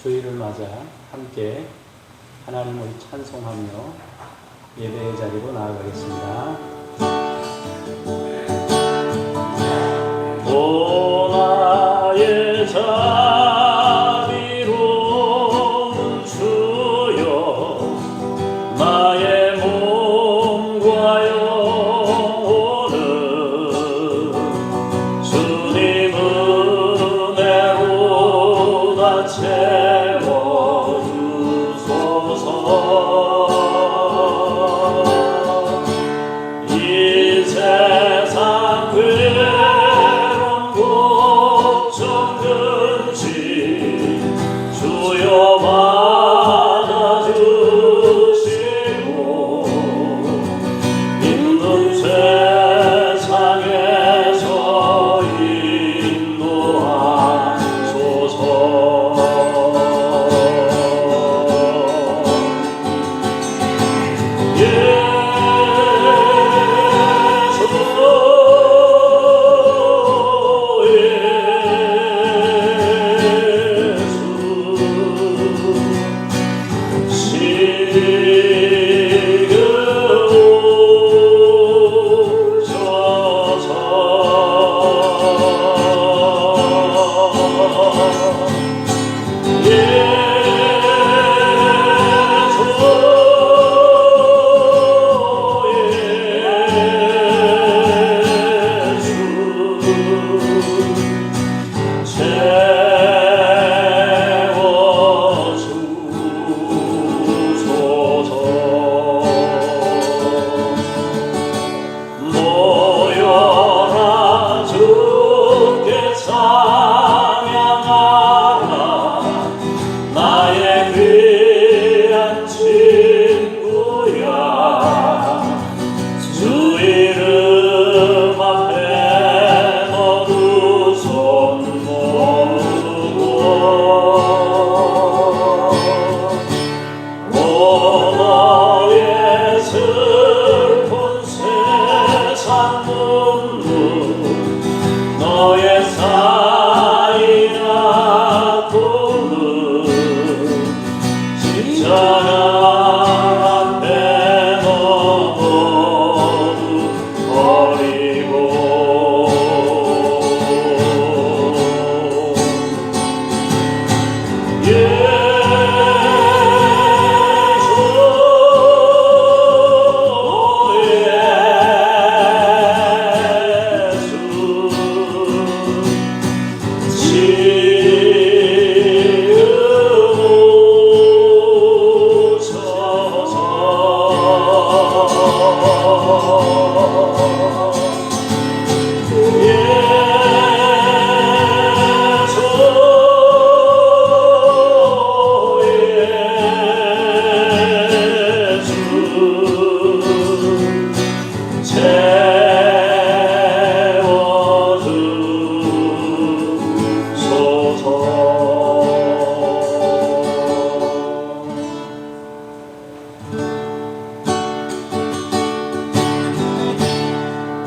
주일을 맞아 함께 하나님을 찬송하며 예배의 자리로 나아가겠습니다. 오 나의 자비로운 주여, 나의 몸과 영혼을 주님 은혜로 다 채워주소서. 이 세상 괴로운 걱정 근심 주여 받아주시고, 힘든 세상에서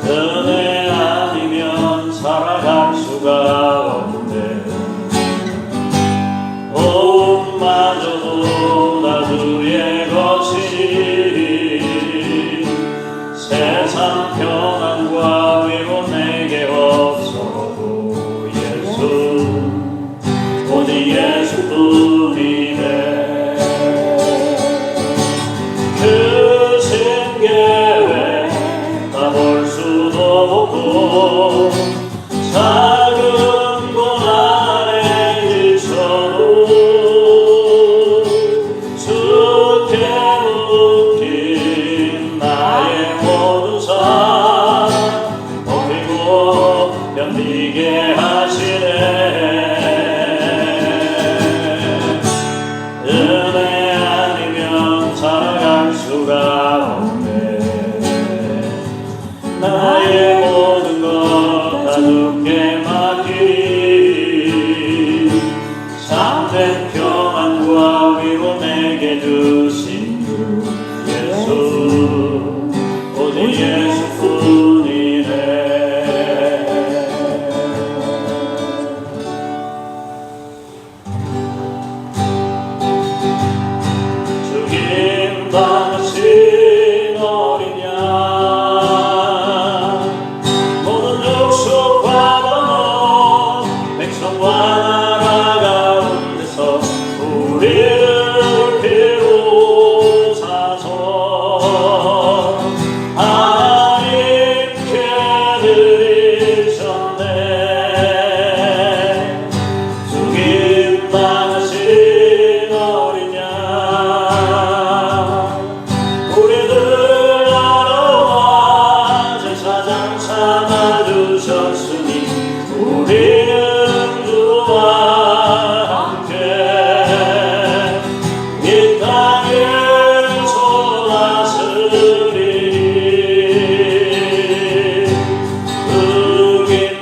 은혜 아니면 살아갈 수가 없네. 호흡마저도 다 주의 것이니 세상 평안과 위로 내게 없어도 예수, 오직 예수뿐이네. 그 생계획 다 볼 수도 없고 작은 곳 안에 일처로 주께 묶인 나의 모든 삶 버리고 견디게 하시네. 은혜 아니면 살아갈 수가 없네. 나의 모든 것 다 주께 맡기, 참된 평안과 위로 내게 주신 주 예수, 오직 예수뿐이네.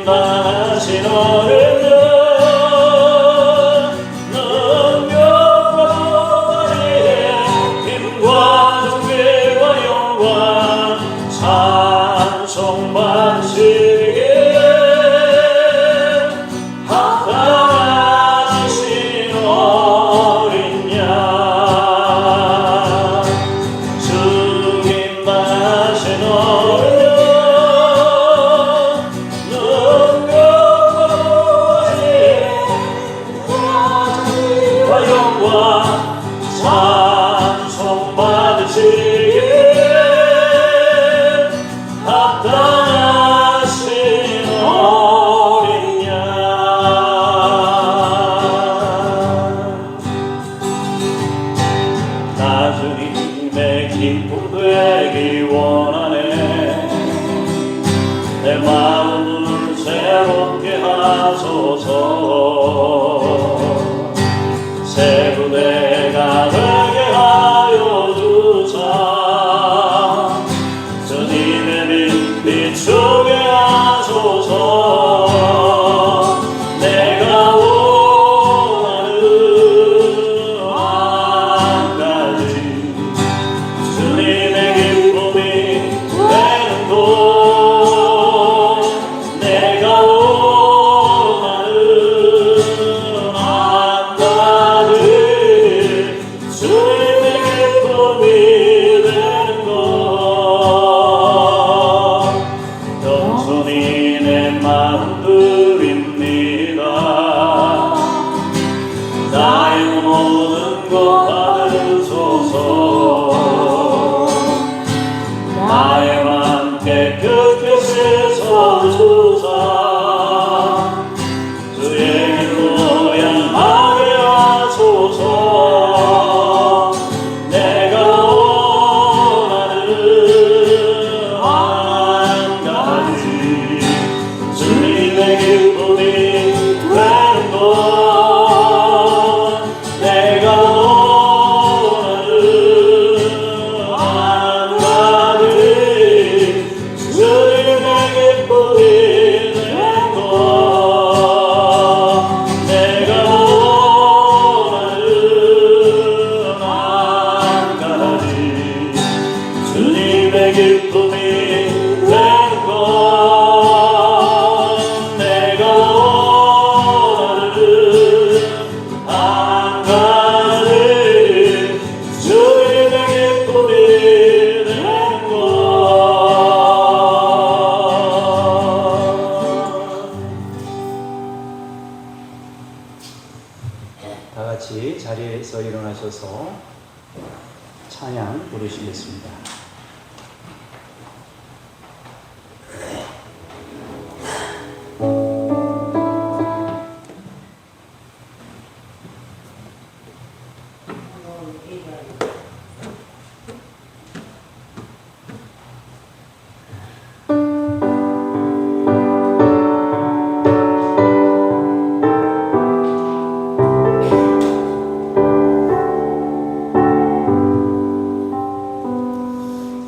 충인하신 어른은 능력과 권위에 힘과 존귀와 영광 찬송 받으시기에 합당하신 어린 양 충인하신 어른 찬송 받으시기에 합당하신 어린 양 나 주님의 기쁨 되기 원하네 내 마음을 새롭게 하소서 새 부대가 되게 하여 주사 주님의 빛 비추게 하소서 내가 원하는 한 가지 주님의 기쁨이 되는 곳 내가 원하는 한 가지 주님의 기쁨이 되는 것 겸손히 내 마음 드립니다 나의 모든 것 받으소서 나의 맘 깨끗게 씻어주사 주의 길로 향하게 하소서 내가 원하는 한 가지 주님의 기쁨이 되는 것 내가 원하는 한 가지 주님의 기쁨이 되는 것 내가 원하는 한 가지 주님의 기쁨이 되는 것 내가 원하는 한 가지 주님의 기쁨이 되는 것 다 같이 자리에서 일어나셔서 찬양 부르시겠습니다.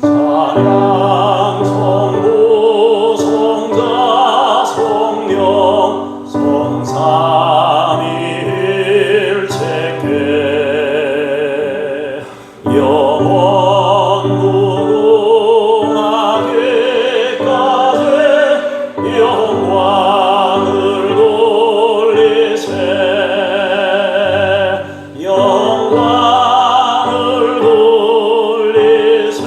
찬양 성부 성자 성령 성삼위일체께 영원 무궁하게까지 영광을 돌리세 영광을 돌리세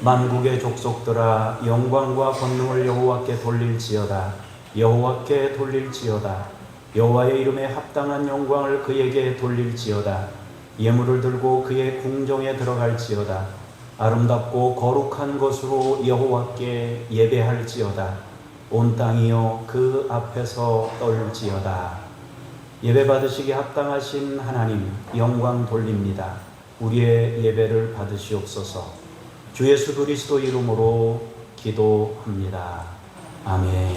만국의 족속들아 영광과 권능을 여호와께 돌릴지어다. 여호와께 돌릴지어다. 여호와의 이름에 합당한 영광을 그에게 돌릴지어다. 예물을 들고 그의 궁정에 들어갈지어다. 아름답고 거룩한 것으로 여호와께 예배할지어다. 온 땅이여 그 앞에서 떨지어다. 예배 받으시기 합당하신 하나님 영광 돌립니다. 우리의 예배를 받으시옵소서. 주 예수 그리스도 이름으로 기도합니다. 아멘.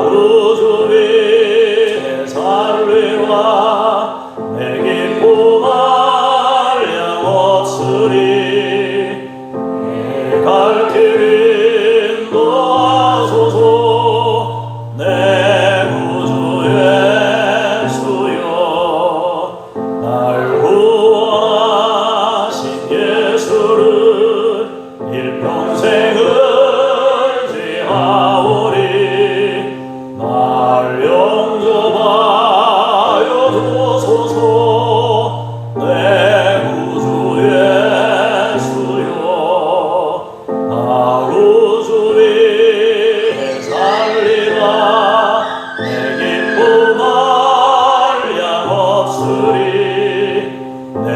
우주 위에 살리라 내 기쁨 한량 없으리 내 갈 길 인도하소서 내 구주의 주여 날 구원하신 예수를 일평생을 지하오리 날 영접하여 주소서 내 구주의 주여 날 우주 위에 살리라 내 기쁨 한량 없으리 내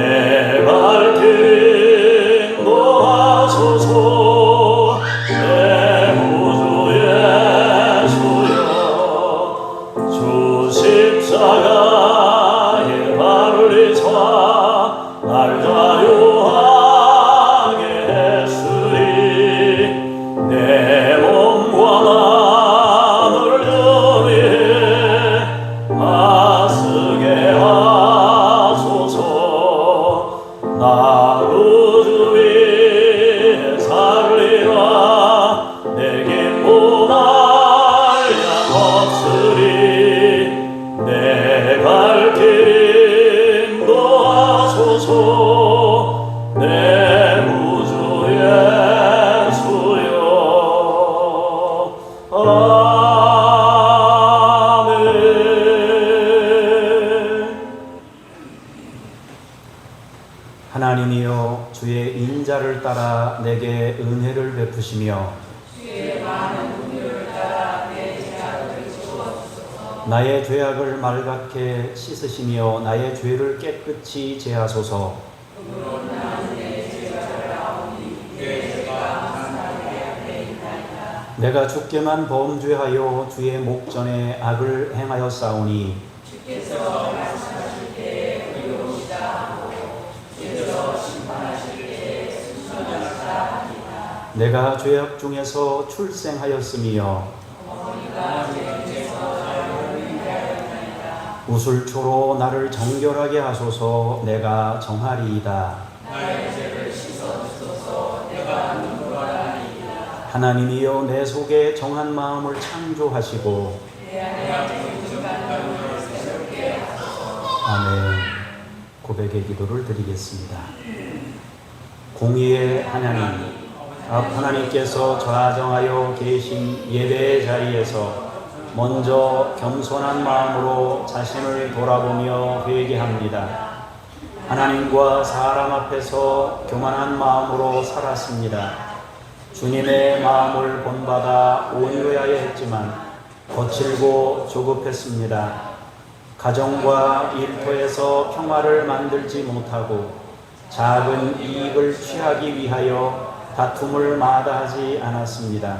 갈 길 인도하소서 내 구주의 주여 주 십자가에 달리사 날 자유하게 했으리 내 몸과 마음을 위해 아쓰게 하소서 나 우주 위에 살리라 내 기쁨 한량 없으리 내 갈 길 인도하소서 내 구주의 주여 아멘. 하나님이여 주의 인자를 따라 내게 은혜를 베푸시며 나의 죄악을 말갛게 씻으시며 나의 죄를 깨끗이 제하소서. 내가 주께만 범죄하여 주의 목전에 악을 행하였사오니 내가 죄악 중에서 출생하였으며 우술초로 나를 정결하게 하소서. 내가 정하리이다. 하나님이여 내 속에 정한 마음을 창조하시고 아멘. 고백의 기도를 드리겠습니다. 공의의 하나님, 하나님께서 좌정하여 계신 예배의 자리에서 먼저 겸손한 마음으로 자신을 돌아보며 회개합니다. 하나님과 사람 앞에서 교만한 마음으로 살았습니다. 주님의 마음을 본받아 온유해야 했지만 거칠고 조급했습니다. 가정과 일터에서 평화를 만들지 못하고 작은 이익을 취하기 위하여 다툼을 마다하지 않았습니다.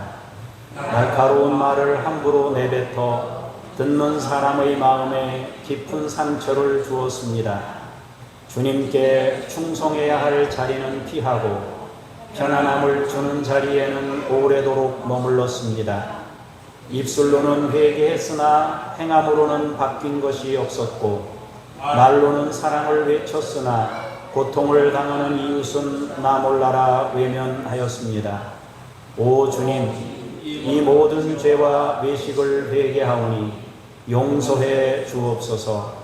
날카로운 말을 함부로 내뱉어 듣는 사람의 마음에 깊은 상처를 주었습니다. 주님께 충성해야 할 자리는 피하고 편안함을 주는 자리에는 오래도록 머물렀습니다. 입술로는 회개했으나 행함으로는 바뀐 것이 없었고 말로는 사랑을 외쳤으나 고통을 당하는 이웃은 나 몰라라 외면하였습니다. 오 주님, 이 모든 죄와 외식을 회개하오니 용서해 주옵소서.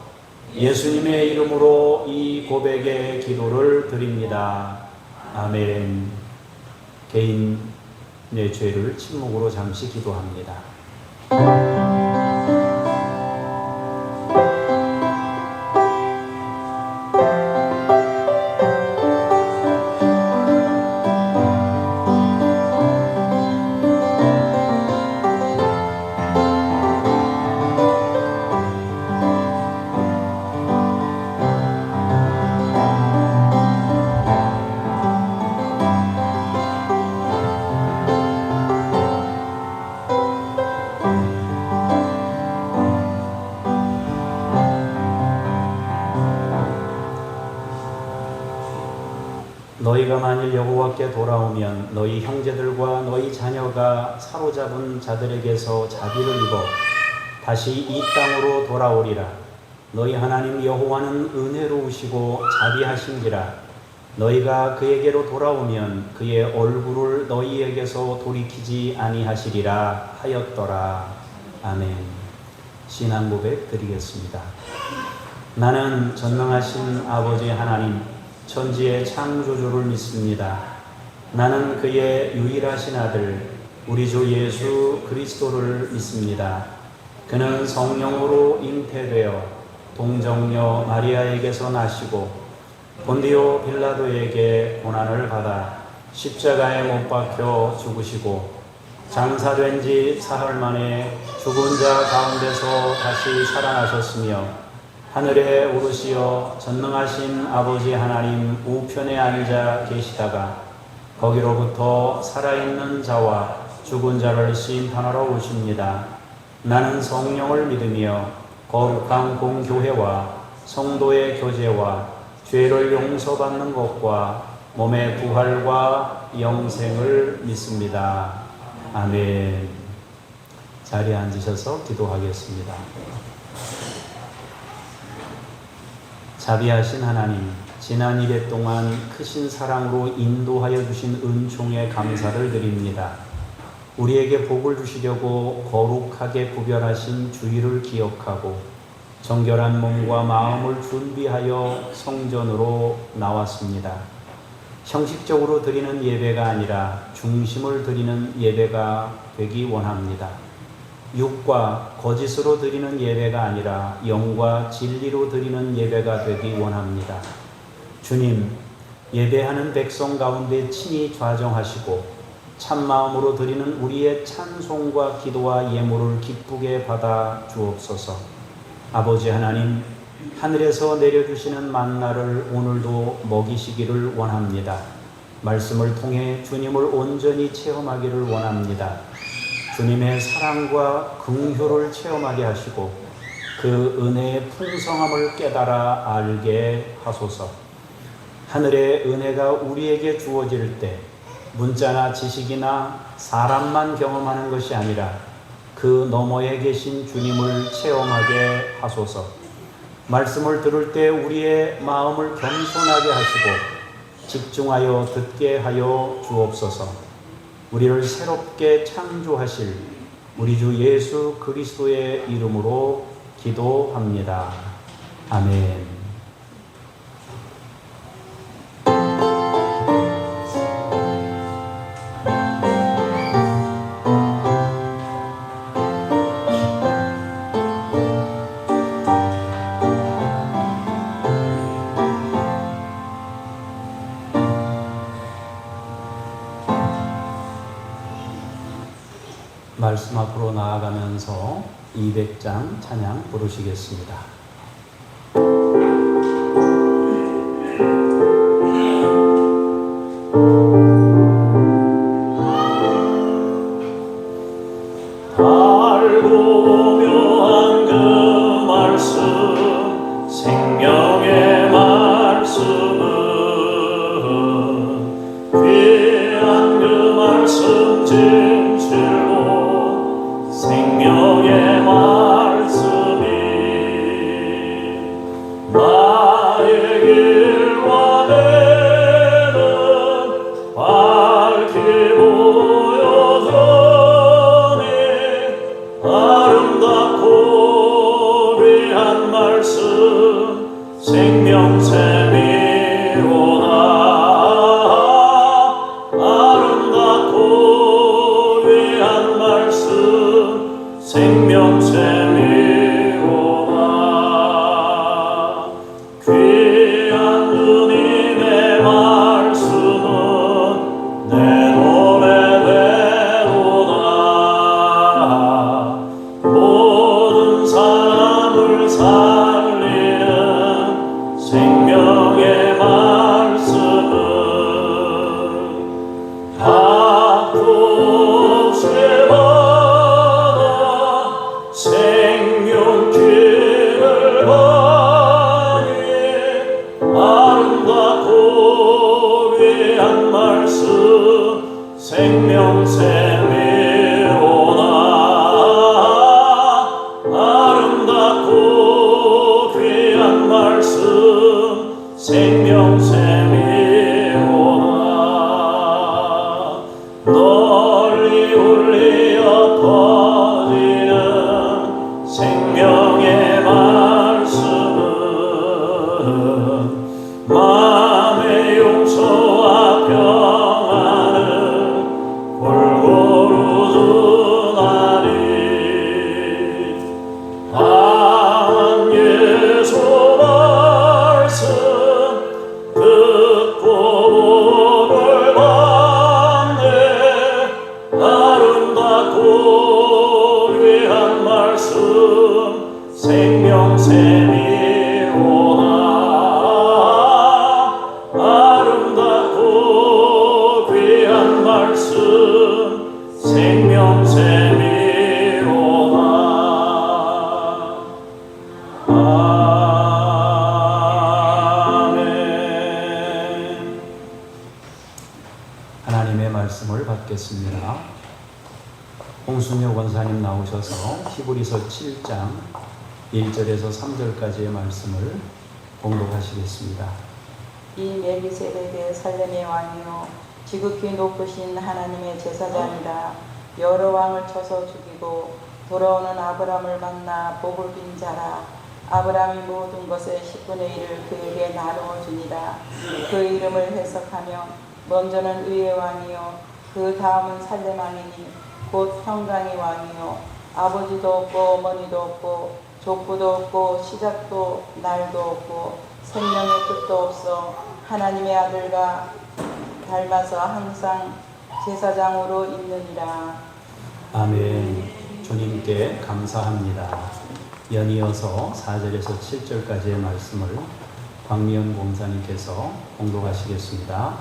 예수님의 이름으로 이 고백의 기도를 드립니다. 아멘. 개인 내 죄를 침묵으로 잠시 기도합니다. 너희가 만일 여호와께 돌아오면 너희 형제들과 너희 자녀가 사로잡은 자들에게서 자비를 입어 다시 이 땅으로 돌아오리라. 너희 하나님 여호와는 은혜로우시고 자비하신지라. 너희가 그에게로 돌아오면 그의 얼굴을 너희에게서 돌이키지 아니하시리라 하였더라. 아멘. 신앙 고백 드리겠습니다. 나는 전능하신 아버지 하나님, 천지의 창조주를 믿습니다. 나는 그의 유일하신 아들, 우리 주 예수 그리스도를 믿습니다. 그는 성령으로 잉태되어 동정녀 마리아에게서 나시고 본디오 빌라도에게 고난을 받아 십자가에 못 박혀 죽으시고 장사된 지 사흘 만에 죽은 자 가운데서 다시 살아나셨으며 하늘에 오르시어 전능하신 아버지 하나님 우편에 앉아 계시다가 거기로부터 살아있는 자와 죽은 자를 심판하러 오십니다. 나는 성령을 믿으며 거룩한 공교회와 성도의 교제와 죄를 용서받는 것과 몸의 부활과 영생을 믿습니다. 아멘. 자리에 앉으셔서 기도하겠습니다. 자비하신 하나님, 지난 1회 동안 크신 사랑으로 인도하여 주신 은총에 감사를 드립니다. 우리에게 복을 주시려고 거룩하게 구별하신 주의를 기억하고 정결한 몸과 마음을 준비하여 성전으로 나왔습니다. 형식적으로 드리는 예배가 아니라 중심을 드리는 예배가 되기 원합니다. 육과 거짓으로 드리는 예배가 아니라 영과 진리로 드리는 예배가 되기 원합니다. 주님, 예배하는 백성 가운데 친히 좌정하시고 참마음으로 드리는 우리의 찬송과 기도와 예물을 기쁘게 받아 주옵소서. 아버지 하나님, 하늘에서 내려주시는 만나를 오늘도 먹이시기를 원합니다. 말씀을 통해 주님을 온전히 체험하기를 원합니다. 주님의 사랑과 긍휼을 체험하게 하시고 그 은혜의 풍성함을 깨달아 알게 하소서. 하늘의 은혜가 우리에게 주어질 때 문자나 지식이나 사람만 경험하는 것이 아니라 그 너머에 계신 주님을 체험하게 하소서. 말씀을 들을 때 우리의 마음을 겸손하게 하시고 집중하여 듣게 하여 주옵소서. 우리를 새롭게 창조하실 우리 주 예수 그리스도의 이름으로 기도합니다. 아멘. 말씀 앞으로 나아가면서 200장 찬양 부르시겠습니다. 알고 묘한 그 말씀, 생명의 말씀은 귀한 그 말씀 진실로 생명의 말씀이 나의 길과 내는 밝히 보여주니 아름답고 귀한 말씀 생명샘이로다. 아름답고 귀한 말씀 생명샘이로다. 귀한 주님의 말씀은 내 노래대로다. 모든 사람을 살리는 생명의 말씀은 답도 없이 받아 생명샘이로다. 아름답고 귀한 말씀 생명샘이로다. 아멘. 하나님의 말씀을 받겠습니다. 홍순효 권사님 나오셔서 히브리서 7장 1절에서 3절까지의 말씀을 봉독하시겠습니다. 이 멜기세덱의 살렘의 왕이요 지극히 높으신 하나님의 제사장이라. 여러 왕을 쳐서 죽이고 돌아오는 아브람을 만나 복을 빈 자라. 아브람이 모든 것의 10분의 1을 그에게 나누어 주니라. 그 이름을 해석하며 먼저는 의의 왕이요 그 다음은 살렘 왕이니 곧 평강의 왕이요 아버지도 없고 어머니도 없고 족부도 없고 시작도 날도 없고 생명의 끝도 없어 하나님의 아들과 닮아서 항상 제사장으로 있느니라. 아멘. 주님께 감사합니다. 연이어서 4절에서 7절까지의 말씀을 박미연 공사님께서 봉독하시겠습니다.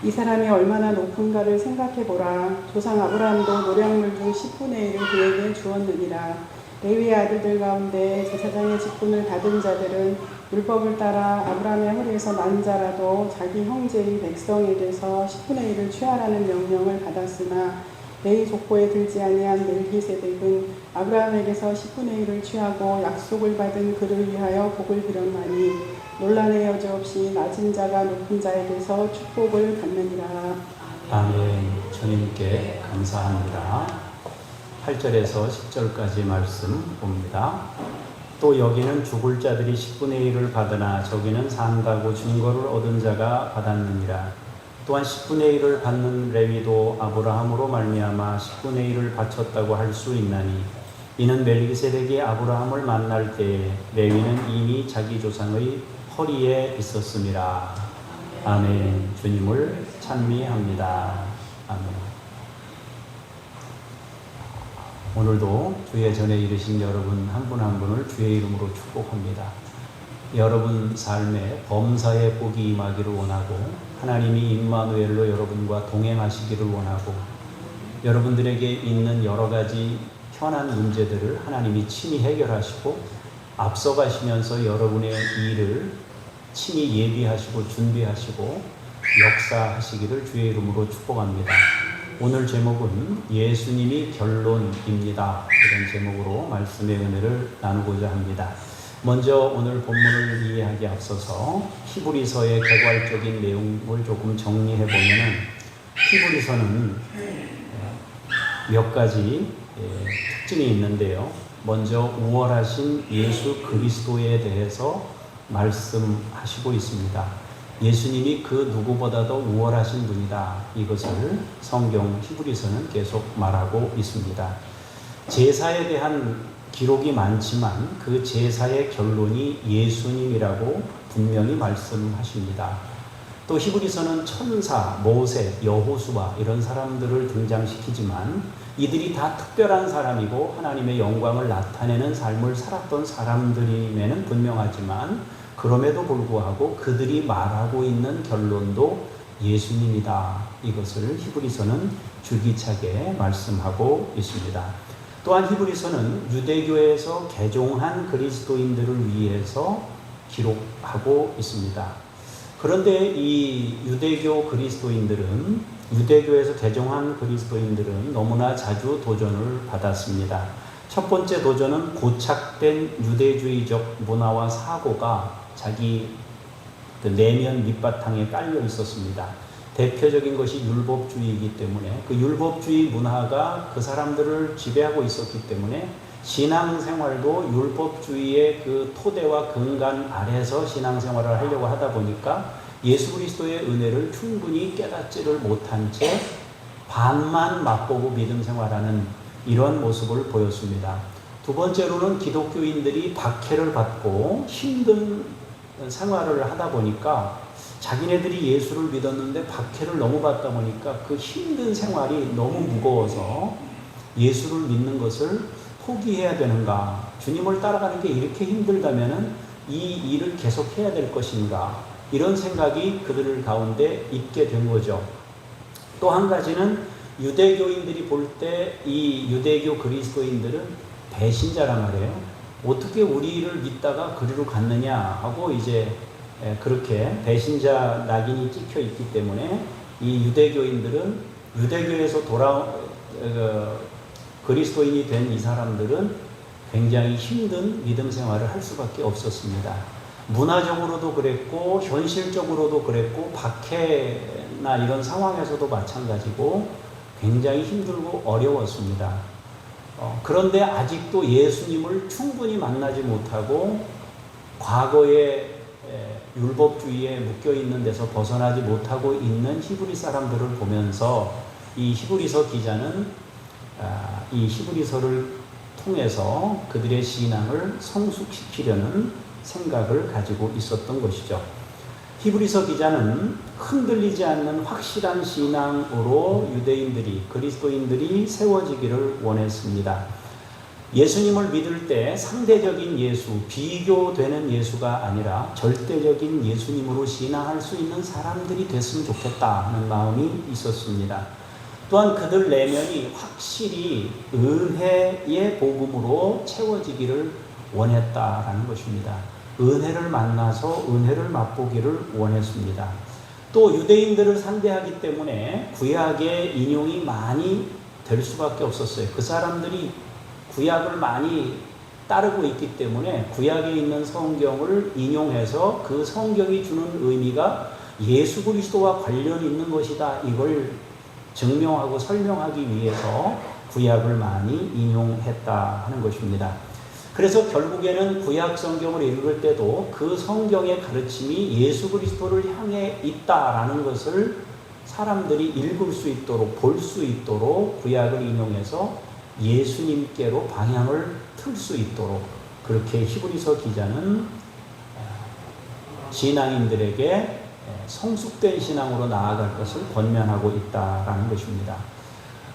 이 사람이 얼마나 높은가를 생각해보라. 조상 아브라함도 노량물 중 10분의 1을 그에게 주었느니라. 레위의 아들들 가운데 제사장의 직분을 받은 자들은 율법을 따라 아브라함의 허리에서 난 자라도 자기 형제인 백성에게서 10분의 1을 취하라는 명령을 받았으나 레위 족보에 들지 아니한 멜기세덱은 아브라함에게서 10분의 1을 취하고 약속을 받은 그를 위하여 복을 빌었나니 논란의 여지 없이 낮은 자가 높은 자에게서 축복을 받느니라. 아멘. 주님께 감사합니다. 8절에서 10절까지 말씀 봅니다. 또 여기는 죽을 자들이 10분의 1을 받으나 저기는 산다고 증거를 얻은 자가 받았느니라. 또한 10분의 1을 받는 레위도 아브라함으로 말미암아 10분의 1을 바쳤다고 할 수 있나니 이는 멜기세덱이 아브라함을 만날 때에 레위는 이미 자기 조상의 허리에 있었음이라. 아멘. 주님을 찬미합니다. 아멘. 오늘도 주의 전에 이르신 여러분 한 분 한 분을 주의 이름으로 축복합니다. 여러분 삶에 범사의 복이 임하기를 원하고 하나님이 임마누엘로 여러분과 동행하시기를 원하고 여러분들에게 있는 여러 가지 현안 문제들을 하나님이 친히 해결하시고 앞서가시면서 여러분의 일을 친히 예비하시고 준비하시고 역사하시기를 주의 이름으로 축복합니다. 오늘 제목은 예수님이 결론입니다. 이런 제목으로 말씀의 은혜를 나누고자 합니다. 먼저 오늘 본문을 이해하기 앞서서 히브리서의 개괄적인 내용을 조금 정리해 보면은 히브리서는 몇 가지 특징이 있는데요. 먼저 우월하신 예수 그리스도에 대해서 말씀하시고 있습니다. 예수님이 그 누구보다도 우월하신 분이다. 이것을 성경 히브리서는 계속 말하고 있습니다. 제사에 대한 기록이 많지만 그 제사의 결론이 예수님이라고 분명히 말씀하십니다. 또 히브리서는 천사, 모세, 여호수아 이런 사람들을 등장시키지만 이들이 다 특별한 사람이고 하나님의 영광을 나타내는 삶을 살았던 사람들임에는 분명하지만 그럼에도 불구하고 그들이 말하고 있는 결론도 예수님이다. 이것을 히브리서는 줄기차게 말씀하고 있습니다. 또한 히브리서는 유대교에서 개종한 그리스도인들을 위해서 기록하고 있습니다. 그런데 이 유대교에서 개종한 그리스도인들은 너무나 자주 도전을 받았습니다. 첫 번째 도전은 고착된 유대주의적 문화와 사고가 자기 그 내면 밑바탕에 깔려 있었습니다. 대표적인 것이 율법주의이기 때문에 그 율법주의 문화가 그 사람들을 지배하고 있었기 때문에 신앙생활도 율법주의의 그 토대와 근간 아래서 신앙생활을 하려고 하다 보니까 예수 그리스도의 은혜를 충분히 깨닫지를 못한 채 반만 맛보고 믿음 생활하는 이런 모습을 보였습니다. 두 번째로는 기독교인들이 박해를 받고 힘든 생활을 하다 보니까 자기네들이 예수를 믿었는데 박해를 너무 받다 보니까 그 힘든 생활이 너무 무거워서 예수를 믿는 것을 포기해야 되는가? 주님을 따라가는 게 이렇게 힘들다면은 이 일을 계속해야 될 것인가? 이런 생각이 그들 가운데 있게 된 거죠. 또 한 가지는 유대교인들이 볼 때 이 유대교 그리스도인들은 배신자란 말이에요. 어떻게 우리를 믿다가 그리로 갔느냐 하고 이제 그렇게 배신자 낙인이 찍혀 있기 때문에 이 유대교인들은 유대교에서 그리스도인이 된 이 사람들은 굉장히 힘든 믿음 생활을 할 수밖에 없었습니다. 문화적으로도 그랬고 현실적으로도 그랬고 박해나 이런 상황에서도 마찬가지고 굉장히 힘들고 어려웠습니다. 그런데 아직도 예수님을 충분히 만나지 못하고 과거의 율법주의에 묶여있는 데서 벗어나지 못하고 있는 히브리 사람들을 보면서 이 히브리서 기자는 이 히브리서를 통해서 그들의 신앙을 성숙시키려는 생각을 가지고 있었던 것이죠. 히브리서 기자는 흔들리지 않는 확실한 신앙으로 유대인들이, 그리스도인들이 세워지기를 원했습니다. 예수님을 믿을 때 상대적인 예수, 비교되는 예수가 아니라 절대적인 예수님으로 신앙할 수 있는 사람들이 됐으면 좋겠다 하는 마음이 있었습니다. 또한 그들 내면이 확실히 은혜의 복음으로 채워지기를 원했다라는 것입니다. 은혜를 만나서 은혜를 맛보기를 원했습니다. 또 유대인들을 상대하기 때문에 구약의 인용이 많이 될 수밖에 없었어요. 그 사람들이 구약을 많이 따르고 있기 때문에 구약에 있는 성경을 인용해서 그 성경이 주는 의미가 예수 그리스도와 관련이 있는 것이다. 이걸 증명하고 설명하기 위해서 구약을 많이 인용했다 하는 것입니다. 그래서 결국에는 구약 성경을 읽을 때도 그 성경의 가르침이 예수 그리스도를 향해 있다라는 것을 사람들이 읽을 수 있도록 볼 수 있도록 구약을 인용해서 예수님께로 방향을 틀 수 있도록 그렇게 히브리서 기자는 신앙인들에게 성숙된 신앙으로 나아갈 것을 권면하고 있다라는 것입니다.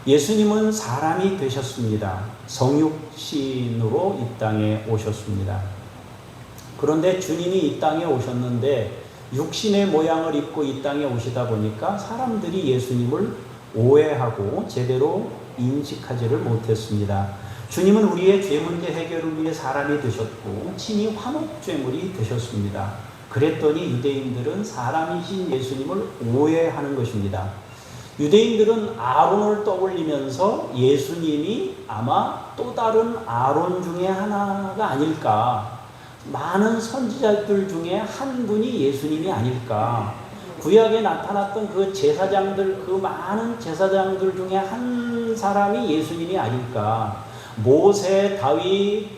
예수님은 사람이 되셨습니다. 성육신으로 이 땅에 오셨습니다. 그런데 주님이 이 땅에 오셨는데 육신의 모양을 입고 이 땅에 오시다 보니까 사람들이 예수님을 오해하고 제대로 인식하지를 못했습니다. 주님은 우리의 죄 문제 해결을 위해 사람이 되셨고 친히 화목제물이 되셨습니다. 그랬더니 유대인들은 사람이신 예수님을 오해하는 것입니다. 유대인들은 아론을 떠올리면서 예수님이 아마 또 다른 아론 중에 하나가 아닐까, 많은 선지자들 중에 한 분이 예수님이 아닐까, 구약에 나타났던 그 제사장들, 그 많은 제사장들 중에 한 사람이 예수님이 아닐까, 모세, 다윗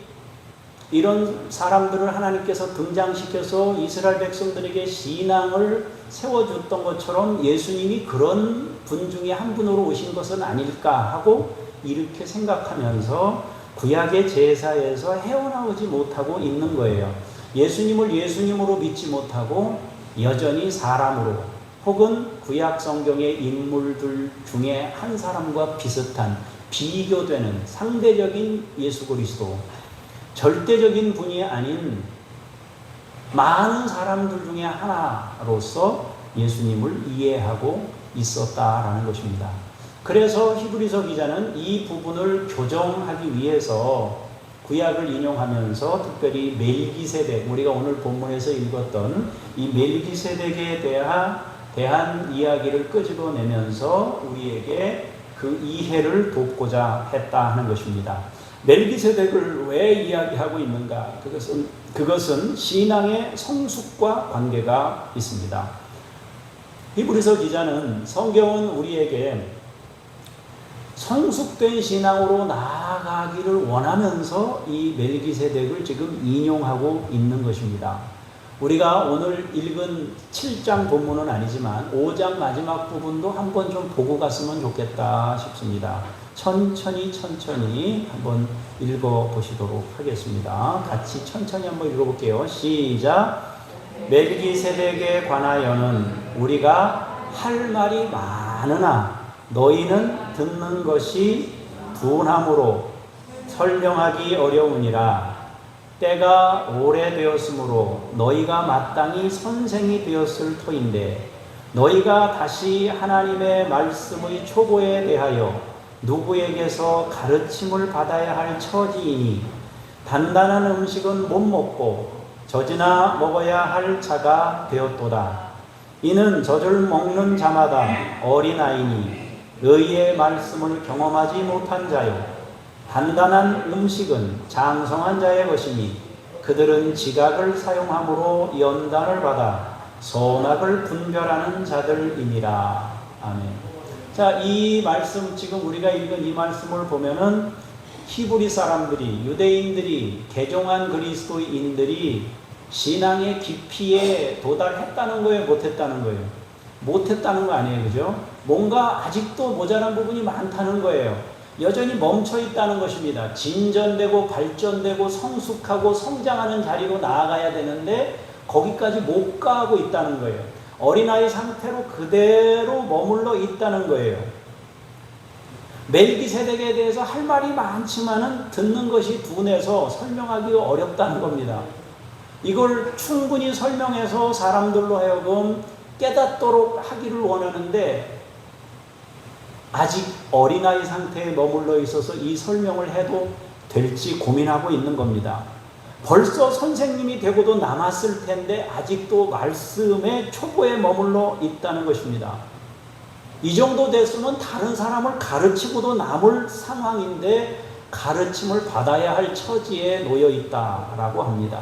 이런 사람들을 하나님께서 등장시켜서 이스라엘 백성들에게 신앙을 세워줬던 것처럼 예수님이 그런 분 중에 한 분으로 오신 것은 아닐까 하고 이렇게 생각하면서 구약의 제사에서 헤어나오지 못하고 있는 거예요. 예수님을 예수님으로 믿지 못하고 여전히 사람으로 혹은 구약 성경의 인물들 중에 한 사람과 비슷한 비교되는 상대적인 예수 그리스도, 절대적인 분이 아닌 많은 사람들 중에 하나로서 예수님을 이해하고 있었다라는 것입니다. 그래서 히브리서 기자는 이 부분을 교정하기 위해서 구약을 인용하면서 특별히 멜기세덱, 우리가 오늘 본문에서 읽었던 이 멜기세덱에 대한 이야기를 끄집어내면서 우리에게 그 이해를 돕고자 했다 하는 것입니다. 멜기세덱을 왜 이야기하고 있는가? 그것은 신앙의 성숙과 관계가 있습니다. 히브리서 기자는 성경은 우리에게 성숙된 신앙으로 나아가기를 원하면서 이 멜기세덱을 지금 인용하고 있는 것입니다. 우리가 오늘 읽은 7장 본문은 아니지만 5장 마지막 부분도 한번 좀 보고 갔으면 좋겠다 싶습니다. 천천히 한번 읽어보시도록 하겠습니다. 같이 천천히 한번 읽어볼게요. 시작. 멜기세덱에 관하여는 우리가 할 말이 많으나 너희는 듣는 것이 둔함으로 설명하기 어려우니라. 때가 오래되었으므로 너희가 마땅히 선생이 되었을 터인데 너희가 다시 하나님의 말씀의 초보에 대하여 누구에게서 가르침을 받아야 할 처지이니 단단한 음식은 못 먹고 젖이나 먹어야 할 자가 되었도다. 이는 젖을 먹는 자마다 어린아이니 의의 말씀을 경험하지 못한 자요. 단단한 음식은 장성한 자의 것이니 그들은 지각을 사용함으로 연단을 받아 선악을 분별하는 자들이니라. 아멘. 자, 이 말씀, 지금 우리가 읽은 이 말씀을 보면은 히브리 사람들이, 유대인들이, 개종한 그리스도인들이 신앙의 깊이에 도달했다는 거예요, 못했다는 거예요? 못했다는 거 아니에요, 그죠? 뭔가 아직도 모자란 부분이 많다는 거예요. 여전히 멈춰 있다는 것입니다. 진전되고 발전되고 성숙하고 성장하는 자리로 나아가야 되는데 거기까지 못 가고 있다는 거예요. 어린아이 상태로 그대로 머물러 있다는 거예요. 멜기세덱에 대해서 할 말이 많지만은 듣는 것이 둔해서 설명하기 어렵다는 겁니다. 이걸 충분히 설명해서 사람들로 하여금 깨닫도록 하기를 원하는데 아직 어린아이 상태에 머물러 있어서 이 설명을 해도 될지 고민하고 있는 겁니다. 벌써 선생님이 되고도 남았을 텐데 아직도 말씀의 초보에 머물러 있다는 것입니다. 이 정도 됐으면 다른 사람을 가르치고도 남을 상황인데 가르침을 받아야 할 처지에 놓여 있다라고 합니다.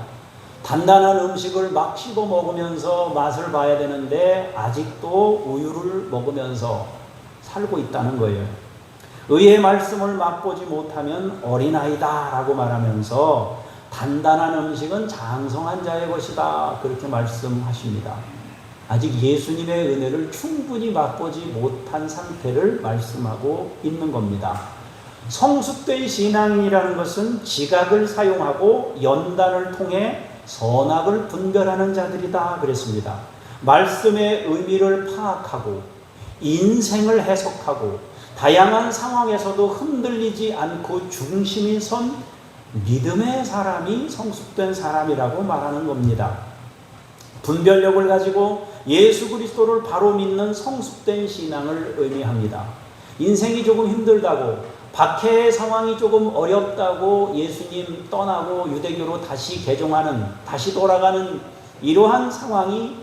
단단한 음식을 막 씹어 먹으면서 맛을 봐야 되는데 아직도 우유를 먹으면서 살고 있다는 거예요. 의의 말씀을 맛보지 못하면 어린아이다 라고 말하면서 단단한 음식은 장성한 자의 것이다 그렇게 말씀하십니다. 아직 예수님의 은혜를 충분히 맛보지 못한 상태를 말씀하고 있는 겁니다. 성숙된 신앙이라는 것은 지각을 사용하고 연단을 통해 선악을 분별하는 자들이다 그랬습니다. 말씀의 의미를 파악하고 인생을 해석하고 다양한 상황에서도 흔들리지 않고 중심이 선 믿음의 사람이 성숙된 사람이라고 말하는 겁니다. 분별력을 가지고 예수 그리스도를 바로 믿는 성숙된 신앙을 의미합니다. 인생이 조금 힘들다고, 박해의 상황이 조금 어렵다고 예수님 떠나고 유대교로 다시 개종하는, 다시 돌아가는 이러한 상황이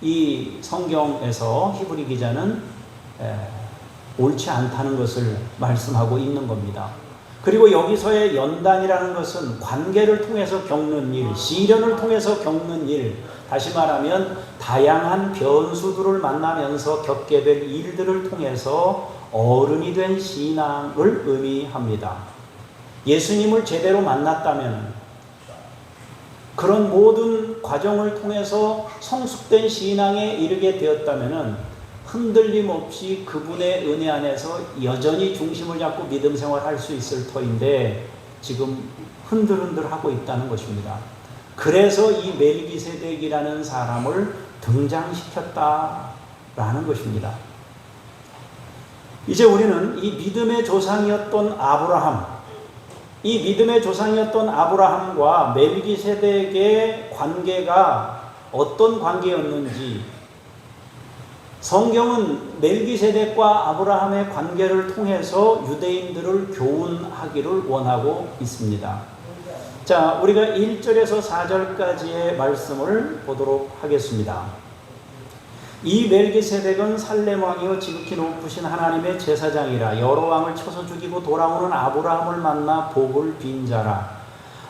이 성경에서 히브리 기자는 옳지 않다는 것을 말씀하고 있는 겁니다. 그리고 여기서의 연단이라는 것은 관계를 통해서 겪는 일, 시련을 통해서 겪는 일, 다시 말하면 다양한 변수들을 만나면서 겪게 될 일들을 통해서 어른이 된 신앙을 의미합니다. 예수님을 제대로 만났다면 그런 모든 과정을 통해서 성숙된 신앙에 이르게 되었다면 흔들림 없이 그분의 은혜 안에서 여전히 중심을 잡고 믿음 생활할 수 있을 터인데 지금 흔들흔들하고 있다는 것입니다. 그래서 이 멜기세덱이라는 사람을 등장시켰다라는 것입니다. 이제 우리는 이 믿음의 조상이었던 아브라함, 이 믿음의 조상이었던 아브라함과 멜기세덱의 관계가 어떤 관계였는지, 성경은 멜기세덱과 아브라함의 관계를 통해서 유대인들을 교훈하기를 원하고 있습니다. 자, 우리가 1절에서 4절까지의 말씀을 보도록 하겠습니다. 이 멜기세덱은 살렘 왕이요 지극히 높으신 하나님의 제사장이라. 여러 왕을 쳐서 죽이고 돌아오는 아브라함을 만나 복을 빈 자라.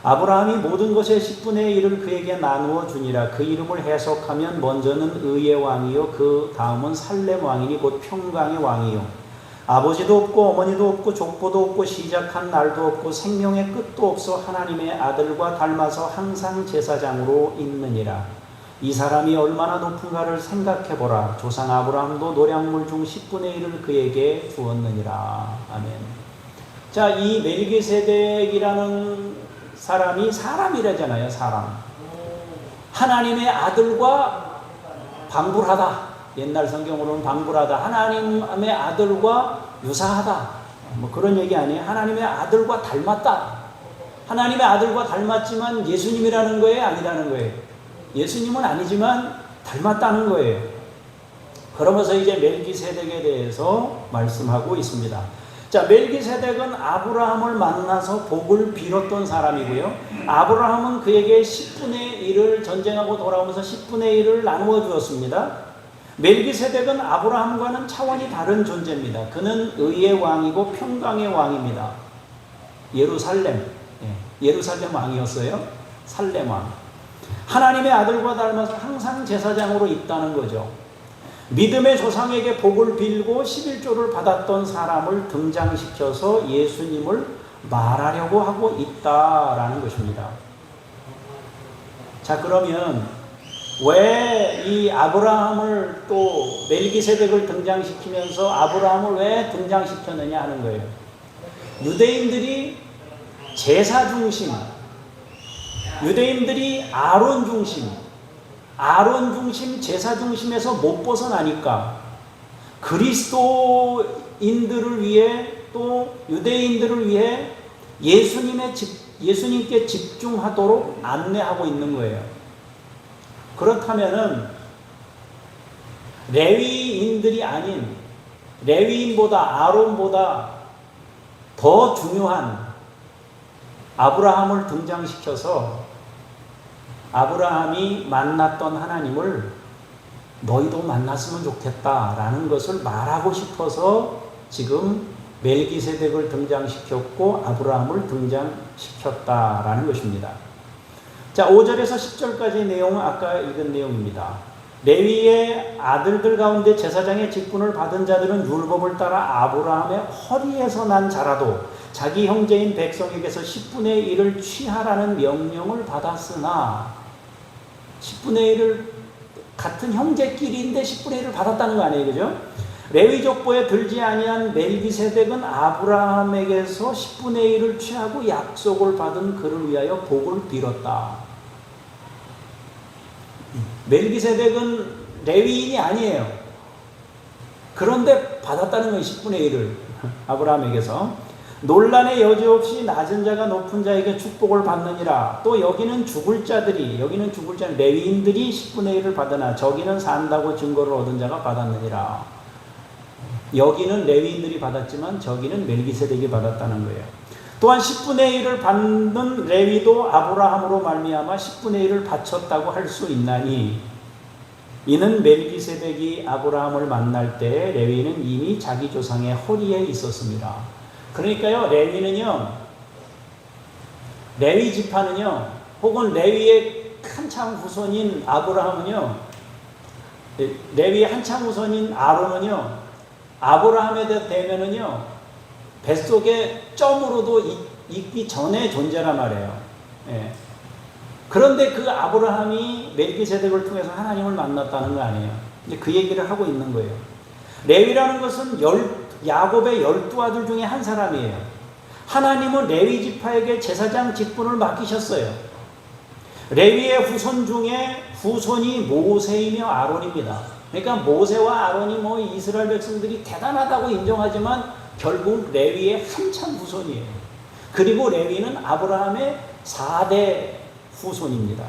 아브라함이 모든 것의 10분의 1을 그에게 나누어 주니라. 그 이름을 해석하면 먼저는 의의 왕이요 그 다음은 살렘 왕이니 곧 평강의 왕이요. 아버지도 없고 어머니도 없고 족보도 없고 시작한 날도 없고 생명의 끝도 없어 하나님의 아들과 닮아서 항상 제사장으로 있느니라. 이 사람이 얼마나 높은가를 생각해보라. 조상 아브라함도 노량물 중 10분의 1을 그에게 주었느니라. 아멘. 자, 이 멜기세덱이라는 사람이 사람이라잖아요. 사람. 하나님의 아들과 방불하다. 옛날 성경으로는 방불하다. 하나님의 아들과 유사하다. 뭐 그런 얘기 아니에요. 하나님의 아들과 닮았다. 하나님의 아들과 닮았지만 예수님이라는 거예요? 아니라는 거예요? 예수님은 아니지만 닮았다는 거예요. 그러면서 이제 멜기세덱에 대해서 말씀하고 있습니다. 자, 멜기세덱은 아브라함을 만나서 복을 빌었던 사람이고요. 아브라함은 그에게 10분의 1을 전쟁하고 돌아오면서 10분의 1을 나누어 주었습니다. 멜기세덱은 아브라함과는 차원이 다른 존재입니다. 그는 의의 왕이고 평강의 왕입니다. 예루살렘 왕이었어요. 살렘 왕. 하나님의 아들과 닮아서 항상 제사장으로 있다는 거죠. 믿음의 조상에게 복을 빌고 11조를 받았던 사람을 등장시켜서 예수님을 말하려고 하고 있다라는 것입니다. 자, 그러면 왜 이 아브라함을 또 멜기세덱을 등장시키면서 아브라함을 왜 등장시켰느냐 하는 거예요. 유대인들이 제사 중심, 유대인들이 아론 중심, 제사 중심에서 못 벗어나니까 그리스도인들을 위해 또 유대인들을 위해 예수님께 집중하도록 안내하고 있는 거예요. 그렇다면은 레위인들이 아닌 레위인보다 아론보다 더 중요한 아브라함을 등장시켜서 아브라함이 만났던 하나님을 너희도 만났으면 좋겠다라는 것을 말하고 싶어서 지금 멜기세덱을 등장시켰고 아브라함을 등장시켰다라는 것입니다. 자, 5절에서 10절까지 내용은 아까 읽은 내용입니다. 레위의 아들들 가운데 제사장의 직분을 받은 자들은 율법을 따라 아브라함의 허리에서 난 자라도 자기 형제인 백성에게서 10분의 1을 취하라는 명령을 받았으나 10분의 1을 같은 형제끼리인데 10분의 1을 받았다는 거 아니에요, 그죠? 레위 족보에 들지 아니한 멜기세덱은 아브라함에게서 10분의 1을 취하고 약속을 받은 그를 위하여 복을 빌었다. 멜기세덱은 레위인이 아니에요. 그런데 받았다는 거예요, 10분의 1을 아브라함에게서. 논란의 여지 없이 낮은 자가 높은 자에게 축복을 받느니라. 또 여기는 죽을 자들이 레위인들이 10분의 1을 받으나 저기는 산다고 증거를 얻은 자가 받았느니라. 여기는 레위인들이 받았지만 저기는 멜기세덱이 받았다는 거예요. 또한 10분의 1을 받는 레위도 아브라함으로 말미암아 10분의 1을 바쳤다고 할 수 있나니 이는 멜기세덱이 아브라함을 만날 때 레위는 이미 자기 조상의 허리에 있었습니다. 그러니까요, 레위 지파는요, 혹은 레위의 한참 후손인 아브라함은요, 레위의 한참 후손인 아론은요, 아브라함에 대면은요, 뱃속에 점으로도 있기 전에 존재란 말이에요. 예. 그런데 그 아브라함이 멜기세덱을 통해서 하나님을 만났다는 거 아니에요. 이제 그 얘기를 하고 있는 거예요. 레위라는 것은 야곱의 12아들 중에 한 사람이에요. 하나님은 레위 지파에게 제사장 직분을 맡기셨어요. 레위의 후손 중에 후손이 모세이며 아론입니다. 그러니까 모세와 아론이 이스라엘 백성들이 대단하다고 인정하지만 결국 레위의 한참 후손이에요. 그리고 레위는 아브라함의 4대 후손입니다.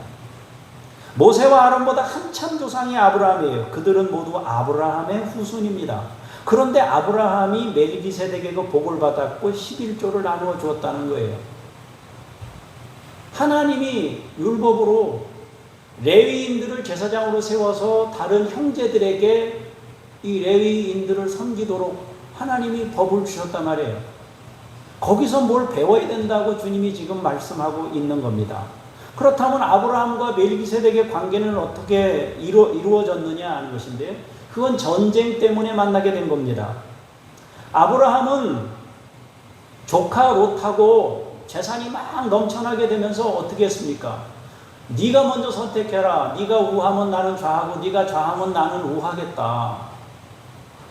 모세와 아론보다 한참 조상이 아브라함이에요. 그들은 모두 아브라함의 후손입니다. 그런데 아브라함이 멜기세덱에게 복을 받았고 11조를 나누어 주었다는 거예요. 하나님이 율법으로 레위인들을 제사장으로 세워서 다른 형제들에게 이 레위인들을 섬기도록 하나님이 법을 주셨단 말이에요. 거기서 뭘 배워야 된다고 주님이 지금 말씀하고 있는 겁니다. 그렇다면 아브라함과 멜기세덱의 관계는 어떻게 이루어졌느냐 하는 것인데, 그건 전쟁 때문에 만나게 된 겁니다. 아브라함은 조카 롯하고 재산이 막 넘쳐나게 되면서 어떻게 했습니까? 네가 먼저 선택해라. 네가 우하면 나는 좌하고 네가 좌하면 나는 우하겠다.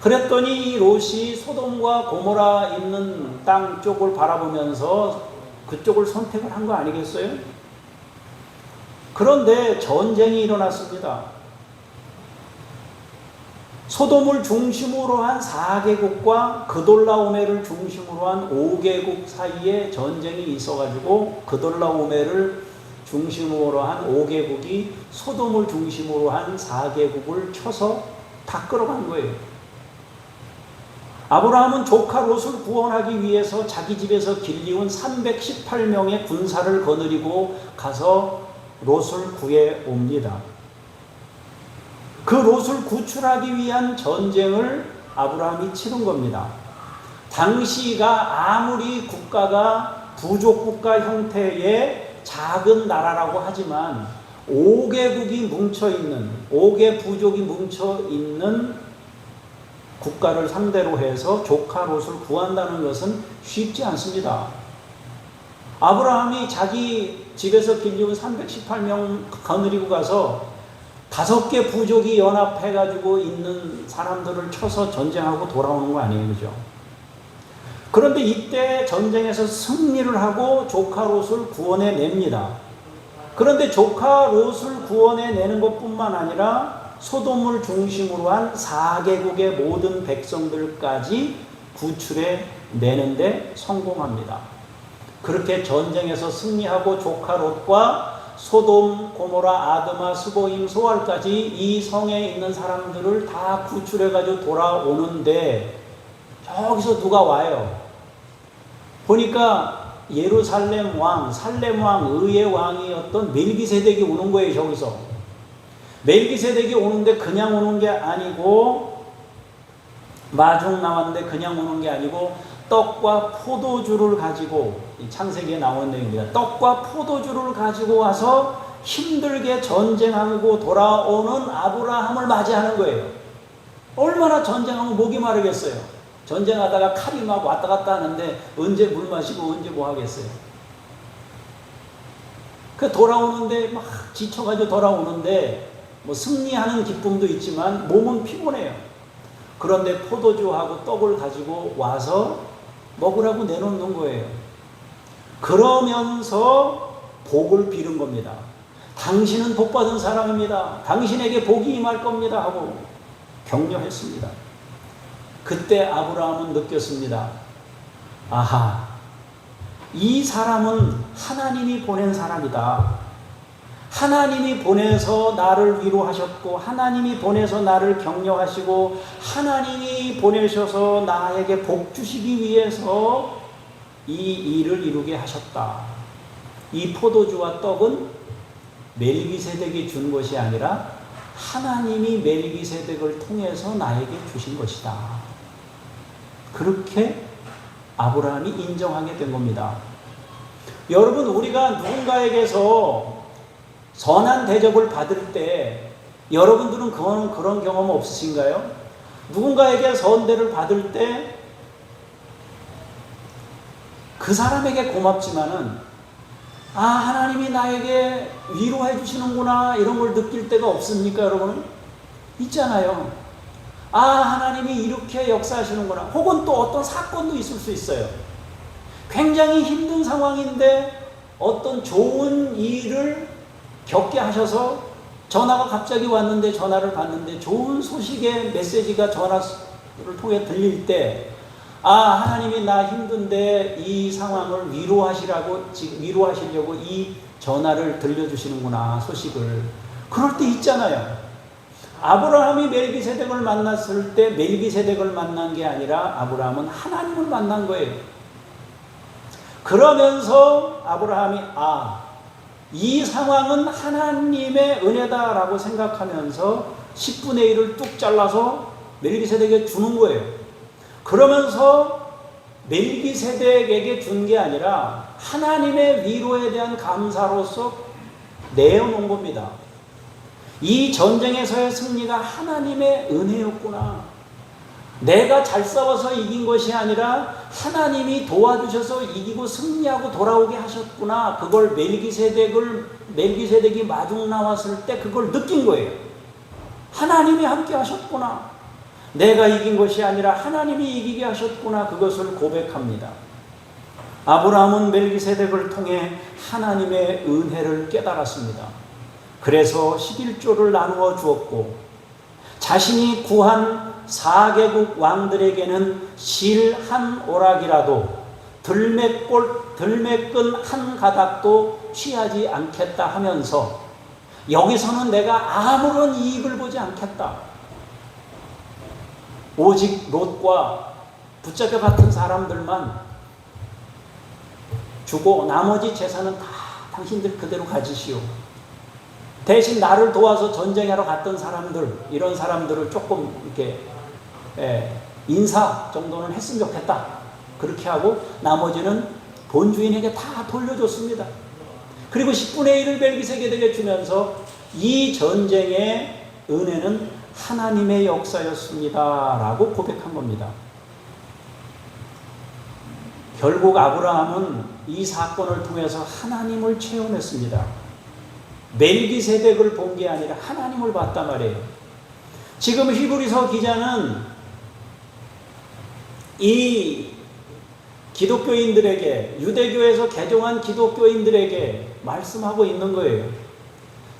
그랬더니 이 롯이 소돔과 고모라 있는 땅 쪽을 바라보면서 그쪽을 선택을 한 거 아니겠어요? 그런데 전쟁이 일어났습니다. 소돔을 중심으로 한 4개국과 그돌라오메를 중심으로 한 5개국 사이에 전쟁이 있어가지고 그돌라오메를 중심으로 한 5개국이 소돔을 중심으로 한 4개국을 쳐서 다 끌어간 거예요. 아브라함은 조카 롯을 구원하기 위해서 자기 집에서 길리운 318명의 군사를 거느리고 가서 롯을 구해 옵니다. 그 롯을 구출하기 위한 전쟁을 아브라함이 치른 겁니다. 당시가 아무리 국가가 부족국가 형태의 작은 나라라고 하지만 5개국이 뭉쳐있는, 5개 부족이 뭉쳐있는 국가를 상대로 해서 조카 롯을 구한다는 것은 쉽지 않습니다. 아브라함이 자기 집에서 길리운 318명 거느리고 가서 5개 부족이 연합해가지고 있는 사람들을 쳐서 전쟁하고 돌아오는 거 아니에요, 그죠? 그런데 이때 전쟁에서 승리를 하고 조카 롯을 구원해 냅니다. 그런데 조카 롯을 구원해 내는 것뿐만 아니라 소돔을 중심으로 한 4개국의 모든 백성들까지 구출해 내는데 성공합니다. 그렇게 전쟁에서 승리하고 조카 롯과 소돔, 고모라, 아드마, 스보임, 소알까지 이 성에 있는 사람들을 다 구출해가지고 돌아오는데 저기서 누가 와요? 보니까 예루살렘 왕, 살렘 왕, 의의 왕이었던 멜기세덱이 오는 거예요. 저기서 멜기세덱이 오는데 그냥 오는 게 아니고 마중 나왔는데 그냥 오는 게 아니고 떡과 포도주를 가지고, 창세기에 나오는 내용입니다. 떡과 포도주를 가지고 와서 힘들게 전쟁하고 돌아오는 아브라함을 맞이하는 거예요. 얼마나 전쟁하면 목이 마르겠어요. 전쟁하다가 칼이 막 왔다 갔다 하는데 언제 물 마시고 언제 뭐 하겠어요. 그 돌아오는데 막 지쳐가지고 돌아오는데 뭐 승리하는 기쁨도 있지만 몸은 피곤해요. 그런데 포도주하고 떡을 가지고 와서 먹으라고 내놓는 거예요. 그러면서 복을 빌은 겁니다. 당신은 복받은 사람입니다. 당신에게 복이 임할 겁니다 하고 격려했습니다. 그때 아브라함은 느꼈습니다. 아하, 이 사람은 하나님이 보낸 사람이다. 하나님이 보내서 나를 위로하셨고, 하나님이 보내서 나를 격려하시고, 하나님이 보내셔서 나에게 복 주시기 위해서 이 일을 이루게 하셨다. 이 포도주와 떡은 멜기세덱이 준 것이 아니라 하나님이 멜기세덱을 통해서 나에게 주신 것이다. 그렇게 아브라함이 인정하게 된 겁니다. 여러분, 우리가 누군가에게서 선한 대접을 받을 때 여러분들은 그런 경험 없으신가요? 누군가에게 선대를 받을 때 그 사람에게 고맙지만은 하나님이 나에게 위로해 주시는구나 이런 걸 느낄 때가 없습니까, 여러분? 있잖아요. 하나님이 이렇게 역사하시는구나. 혹은 또 어떤 사건도 있을 수 있어요. 굉장히 힘든 상황인데 어떤 좋은 일을 겪게 하셔서 전화가 갑자기 왔는데 전화를 받는데 좋은 소식의 메시지가 전화를 통해 들릴 때 하나님이 나 힘든데 이 상황을 위로하시려고 이 전화를 들려주시는구나, 소식을. 그럴 때 있잖아요. 아브라함이 멜기세덱을 만났을 때 멜기세덱을 만난 게 아니라 아브라함은 하나님을 만난 거예요. 그러면서 아브라함이 이 상황은 하나님의 은혜다라고 생각하면서 10분의 1을 뚝 잘라서 멜기세덱에게 주는 거예요. 그러면서 멜기세덱에게 준 게 아니라 하나님의 위로에 대한 감사로서 내어놓은 겁니다. 이 전쟁에서의 승리가 하나님의 은혜였구나. 내가 잘 싸워서 이긴 것이 아니라 하나님이 도와주셔서 이기고 승리하고 돌아오게 하셨구나. 그걸 멜기세덱이 마중 나왔을 때 그걸 느낀 거예요. 하나님이 함께 하셨구나. 내가 이긴 것이 아니라 하나님이 이기게 하셨구나. 그것을 고백합니다. 아브라함은 멜기세덱을 통해 하나님의 은혜를 깨달았습니다. 그래서 11조를 나누어 주었고 자신이 구한 4개국 왕들에게는 실 한 오락이라도 들매끈 한 가닥도 취하지 않겠다 하면서 여기서는 내가 아무런 이익을 보지 않겠다. 오직 롯과 붙잡혀 갔던 사람들만 주고 나머지 재산은 다 당신들 그대로 가지시오. 대신 나를 도와서 전쟁하러 갔던 사람들, 이런 사람들을 조금 이렇게 인사 정도는 했으면 좋겠다. 그렇게 하고 나머지는 본주인에게 다 돌려줬습니다. 그리고 10분의 1을 멜기세덱에게 주면서 이 전쟁의 은혜는 하나님의 역사였습니다 라고 고백한 겁니다. 결국 아브라함은 이 사건을 통해서 하나님을 체험했습니다. 멜기세덱을 본 게 아니라 하나님을 봤단 말이에요. 지금 히브리서 기자는 이 기독교인들에게, 유대교에서 개종한 기독교인들에게 말씀하고 있는 거예요.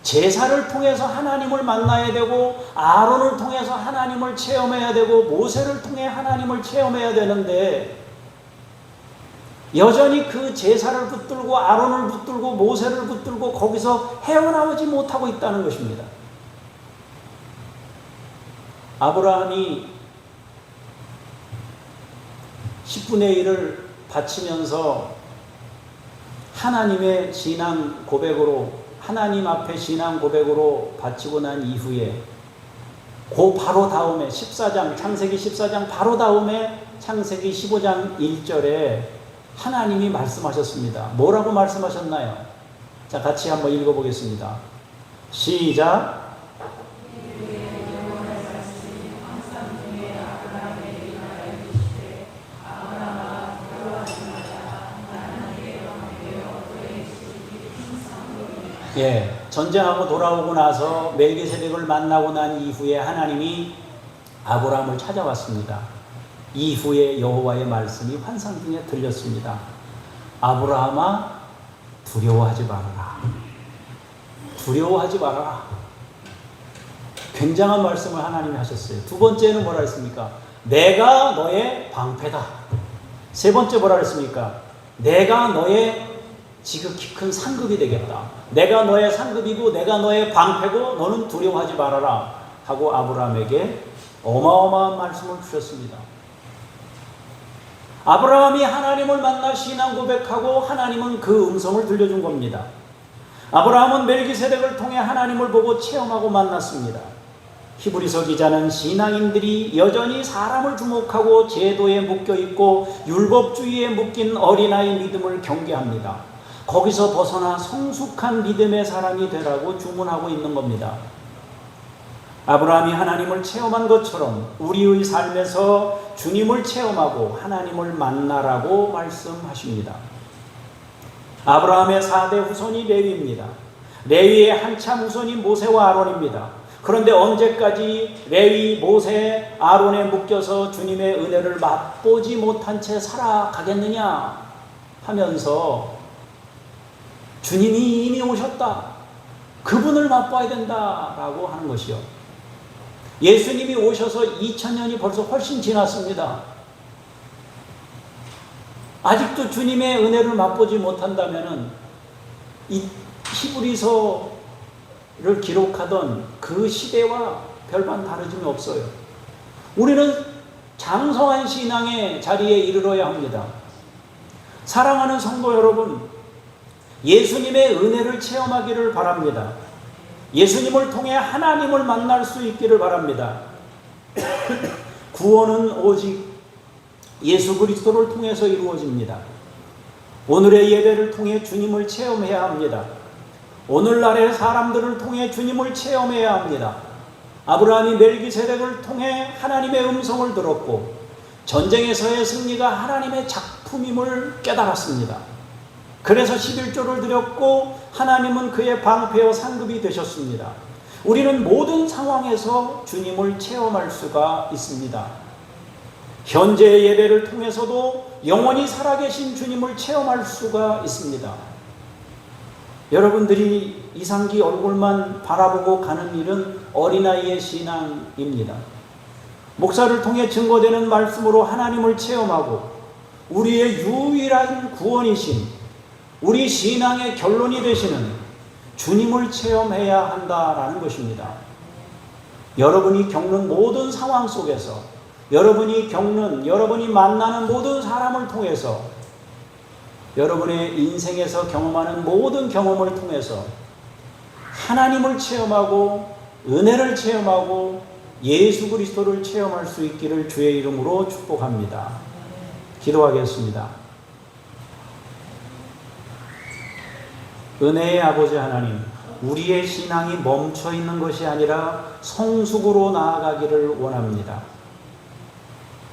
제사를 통해서 하나님을 만나야 되고, 아론을 통해서 하나님을 체험해야 되고, 모세를 통해 하나님을 체험해야 되는데 여전히 그 제사를 붙들고 아론을 붙들고 모세를 붙들고 거기서 헤어나오지 못하고 있다는 것입니다. 아브라함이 10분의 1을 바치면서 하나님의 신앙 고백으로, 하나님 앞에 신앙 고백으로 바치고 난 이후에 그 바로 다음에 14장, 창세기 14장 바로 다음에 창세기 15장 1절에 하나님이 말씀하셨습니다. 뭐라고 말씀하셨나요? 자, 같이 한번 읽어보겠습니다. 시작. 전쟁하고 돌아오고 나서 멜기세덱을 만나고 난 이후에 하나님이 아브라함을 찾아왔습니다. 이후에 여호와의 말씀이 환상 중에 들렸습니다. 아브라함아, 두려워하지 말아라. 두려워하지 말아라. 굉장한 말씀을 하나님이 하셨어요. 두 번째는 뭐라 했습니까? 내가 너의 방패다. 세 번째 뭐라 했습니까? 내가 너의 지극히 큰 상급이 되겠다. 내가 너의 상급이고 내가 너의 방패고 너는 두려워하지 말아라 하고 아브라함에게 어마어마한 말씀을 주셨습니다. 아브라함이 하나님을 만나 신앙 고백하고 하나님은 그 음성을 들려준 겁니다. 아브라함은 멜기세덱을 통해 하나님을 보고 체험하고 만났습니다. 히브리서 기자는 신앙인들이 여전히 사람을 주목하고 제도에 묶여있고 율법주의에 묶인 어린아이 믿음을 경계합니다. 거기서 벗어나 성숙한 믿음의 사람이 되라고 주문하고 있는 겁니다. 아브라함이 하나님을 체험한 것처럼 우리의 삶에서 주님을 체험하고 하나님을 만나라고 말씀하십니다. 아브라함의 4대 후손이 레위입니다. 레위의 한참 후손이 모세와 아론입니다. 그런데 언제까지 레위, 모세, 아론에 묶여서 주님의 은혜를 맛보지 못한 채 살아가겠느냐 하면서 주님이 이미 오셨다. 그분을 맛봐야 된다라고 하는 것이요. 예수님이 오셔서 2000년이 벌써 훨씬 지났습니다. 아직도 주님의 은혜를 맛보지 못한다면은 이 히브리서를 기록하던 그 시대와 별반 다름이 없어요. 우리는 장성한 신앙의 자리에 이르러야 합니다. 사랑하는 성도 여러분, 예수님의 은혜를 체험하기를 바랍니다. 예수님을 통해 하나님을 만날 수 있기를 바랍니다. 구원은 오직 예수 그리스도를 통해서 이루어집니다. 오늘의 예배를 통해 주님을 체험해야 합니다. 오늘날의 사람들을 통해 주님을 체험해야 합니다. 아브라함이 멜기세덱을 통해 하나님의 음성을 들었고 전쟁에서의 승리가 하나님의 작품임을 깨달았습니다. 그래서 11조를 드렸고 하나님은 그의 방패와 상급이 되셨습니다. 우리는 모든 상황에서 주님을 체험할 수가 있습니다. 현재의 예배를 통해서도 영원히 살아계신 주님을 체험할 수가 있습니다. 여러분들이 이상기 얼굴만 바라보고 가는 일은 어린아이의 신앙입니다. 목사를 통해 증거되는 말씀으로 하나님을 체험하고 우리의 유일한 구원이신, 우리 신앙의 결론이 되시는 주님을 체험해야 한다라는 것입니다. 여러분이 겪는 모든 상황 속에서, 여러분이 만나는 모든 사람을 통해서, 여러분의 인생에서 경험하는 모든 경험을 통해서 하나님을 체험하고 은혜를 체험하고 예수 그리스도를 체험할 수 있기를 주의 이름으로 축복합니다. 기도하겠습니다. 은혜의 아버지 하나님, 우리의 신앙이 멈춰 있는 것이 아니라 성숙으로 나아가기를 원합니다.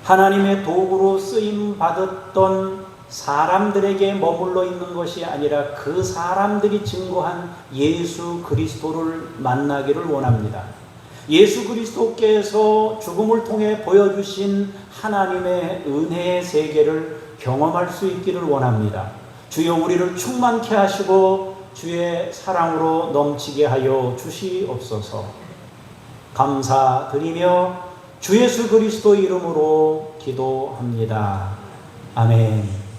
하나님의 도구로 쓰임 받았던 사람들에게 머물러 있는 것이 아니라 그 사람들이 증거한 예수 그리스도를 만나기를 원합니다. 예수 그리스도께서 죽음을 통해 보여주신 하나님의 은혜의 세계를 경험할 수 있기를 원합니다. 주여 우리를 충만케 하시고 주의 사랑으로 넘치게 하여 주시옵소서. 감사드리며 주 예수 그리스도 이름으로 기도합니다. 아멘.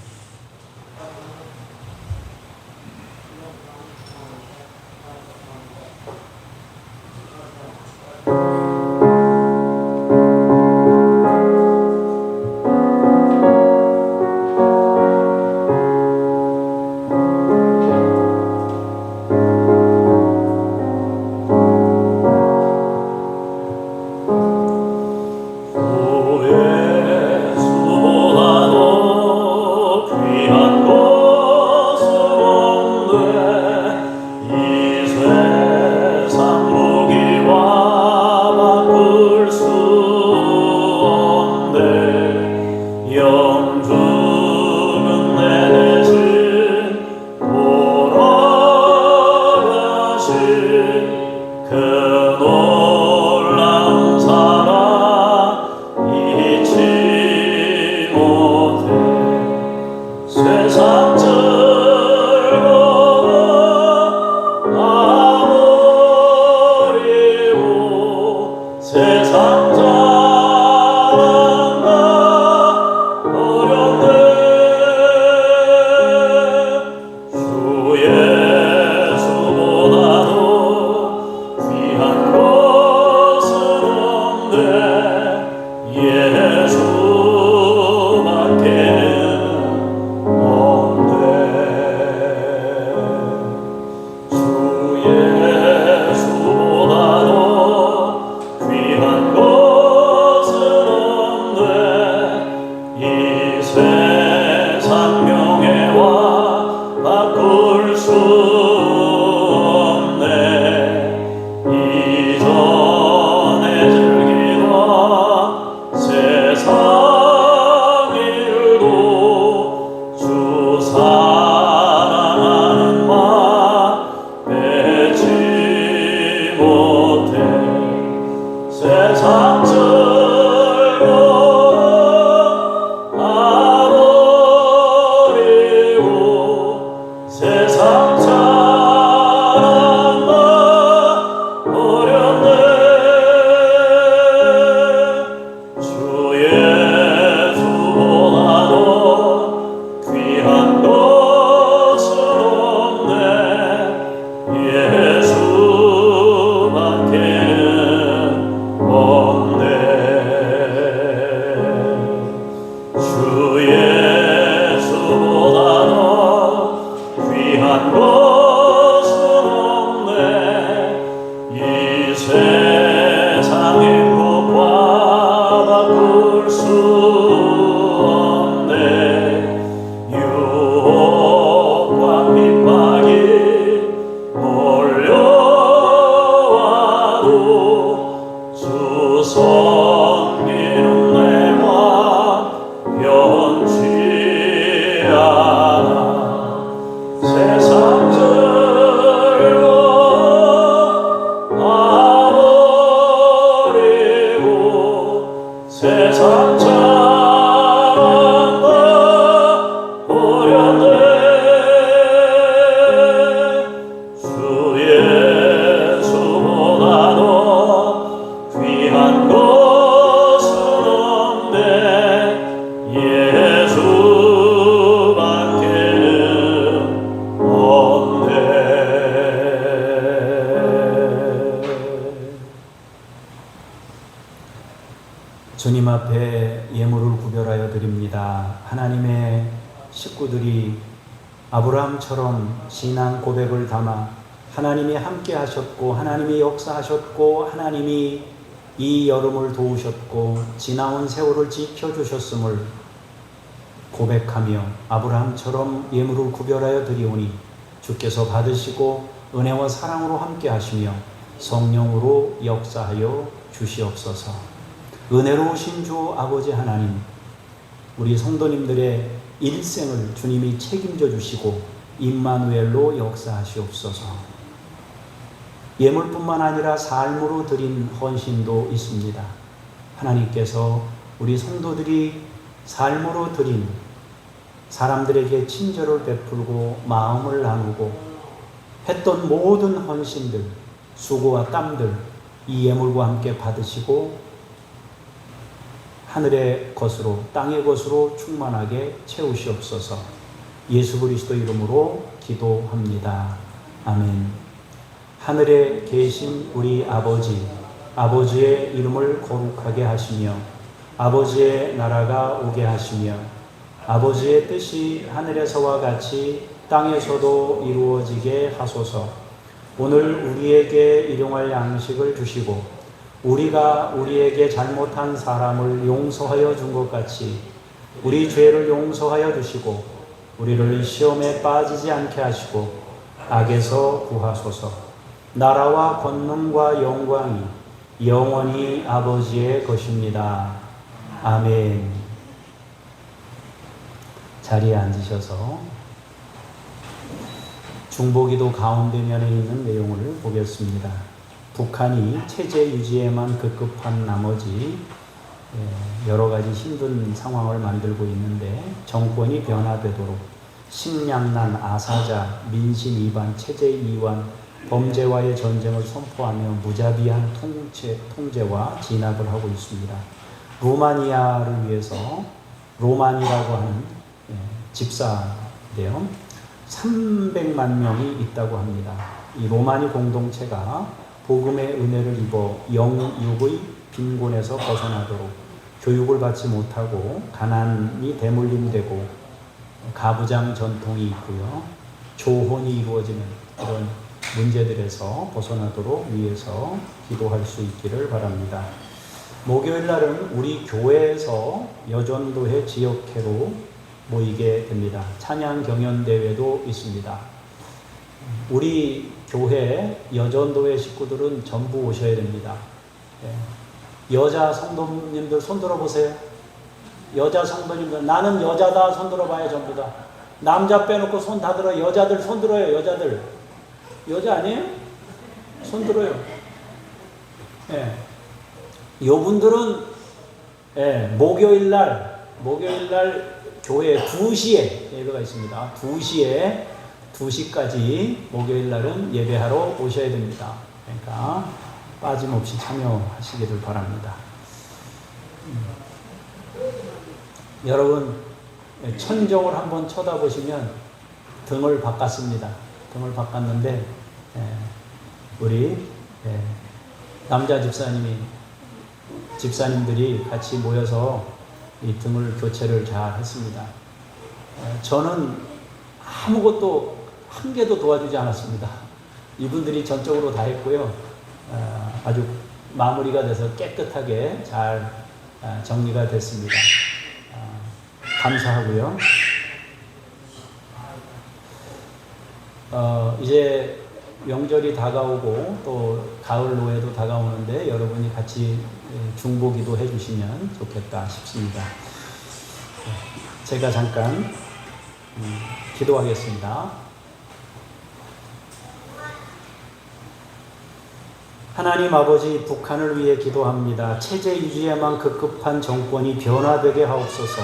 섬기는 내가 변치 않아 세상 앞에 예물을 구별하여 드립니다. 하나님의 식구들이 아브라함처럼 신앙 고백을 담아 하나님이 함께 하셨고 하나님이 역사하셨고 하나님이 이 여름을 도우셨고 지나온 세월을 지켜주셨음을 고백하며 아브라함처럼 예물을 구별하여 드리오니 주께서 받으시고 은혜와 사랑으로 함께 하시며 성령으로 역사하여 주시옵소서. 은혜로우신 주 아버지 하나님, 우리 성도님들의 일생을 주님이 책임져 주시고 임마누엘로 역사하시옵소서. 예물뿐만 아니라 삶으로 드린 헌신도 있습니다. 하나님께서 우리 성도들이 삶으로 드린 사람들에게 친절을 베풀고 마음을 나누고 했던 모든 헌신들, 수고와 땀들, 이 예물과 함께 받으시고 하늘의 것으로 땅의 것으로 충만하게 채우시옵소서. 예수 그리스도 이름으로 기도합니다. 아멘. 하늘에 계신 우리 아버지, 아버지의 이름을 거룩하게 하시며 아버지의 나라가 오게 하시며 아버지의 뜻이 하늘에서와 같이 땅에서도 이루어지게 하소서. 오늘 우리에게 일용할 양식을 주시고 우리가 우리에게 잘못한 사람을 용서하여 준 것 같이 우리 죄를 용서하여 주시고 우리를 시험에 빠지지 않게 하시고 악에서 구하소서. 나라와 권능과 영광이 영원히 아버지의 것입니다. 아멘. 자리에 앉으셔서 중보기도 가운데면에 있는 내용을 보겠습니다. 북한이 체제 유지에만 급급한 나머지 여러 가지 힘든 상황을 만들고 있는데 정권이 변화되도록 식량난, 아사자, 민심 위반, 체제 이완, 범죄와의 전쟁을 선포하며 무자비한 통제와 진압을 하고 있습니다. 루마니아를 위해서 로만이라고 하는 집사인데요. 300만 명이 있다고 합니다. 이 로마니 공동체가 복음의 은혜를 입어 영육의 빈곤에서 벗어나도록 교육을 받지 못하고 가난이 대물림되고 가부장 전통이 있고요. 조혼이 이루어지는 이런 문제들에서 벗어나도록 위해서 기도할 수 있기를 바랍니다. 목요일 날은 우리 교회에서 여전도회 지역회로 모이게 됩니다. 찬양 경연 대회도 있습니다. 우리 교회 여전도회 식구들은 전부 오셔야 됩니다. 여자 성도님들 손 들어보세요. 여자 성도님들, 나는 여자다 손 들어봐요. 전부 다. 남자 빼놓고 손 다 들어요. 여자들 손 들어요. 여자들. 여자 아니에요? 손 들어요. 요분들은 목요일 날 교회 2시에 예배가 있습니다. 2시까지 목요일 날은 예배하러 오셔야 됩니다. 그러니까 빠짐없이 참여하시기를 바랍니다. 여러분 천정을 한번 쳐다보시면 등을 바꿨습니다. 등을 바꿨는데 우리 남자 집사님들이 같이 모여서 이 등을 교체를 잘 했습니다. 저는 아무것도 한 개도 도와주지 않았습니다. 이분들이 전적으로 다 했고요. 아주 마무리가 돼서 깨끗하게 잘 정리가 됐습니다. 감사하고요. 이제 명절이 다가오고 또 가을 노회도 다가오는데 여러분이 같이 중보기도 해주시면 좋겠다 싶습니다. 제가 잠깐 기도하겠습니다. 하나님 아버지, 북한을 위해 기도합니다. 체제 유지에만 급급한 정권이 변화되게 하옵소서.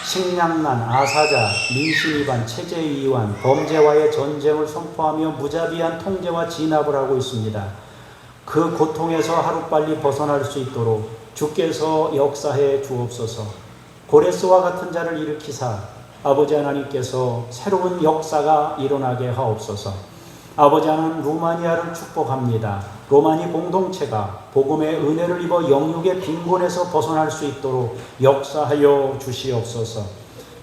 식량난, 아사자, 민심 위반, 체제 이완, 범죄와의 전쟁을 선포하며 무자비한 통제와 진압을 하고 있습니다. 그 고통에서 하루빨리 벗어날 수 있도록 주께서 역사해 주옵소서. 고레스와 같은 자를 일으키사 아버지 하나님께서 새로운 역사가 일어나게 하옵소서. 아버지 하나님, 루마니아를 축복합니다. 로마니 공동체가 복음의 은혜를 입어 영육의 빈곤에서 벗어날 수 있도록 역사하여 주시옵소서.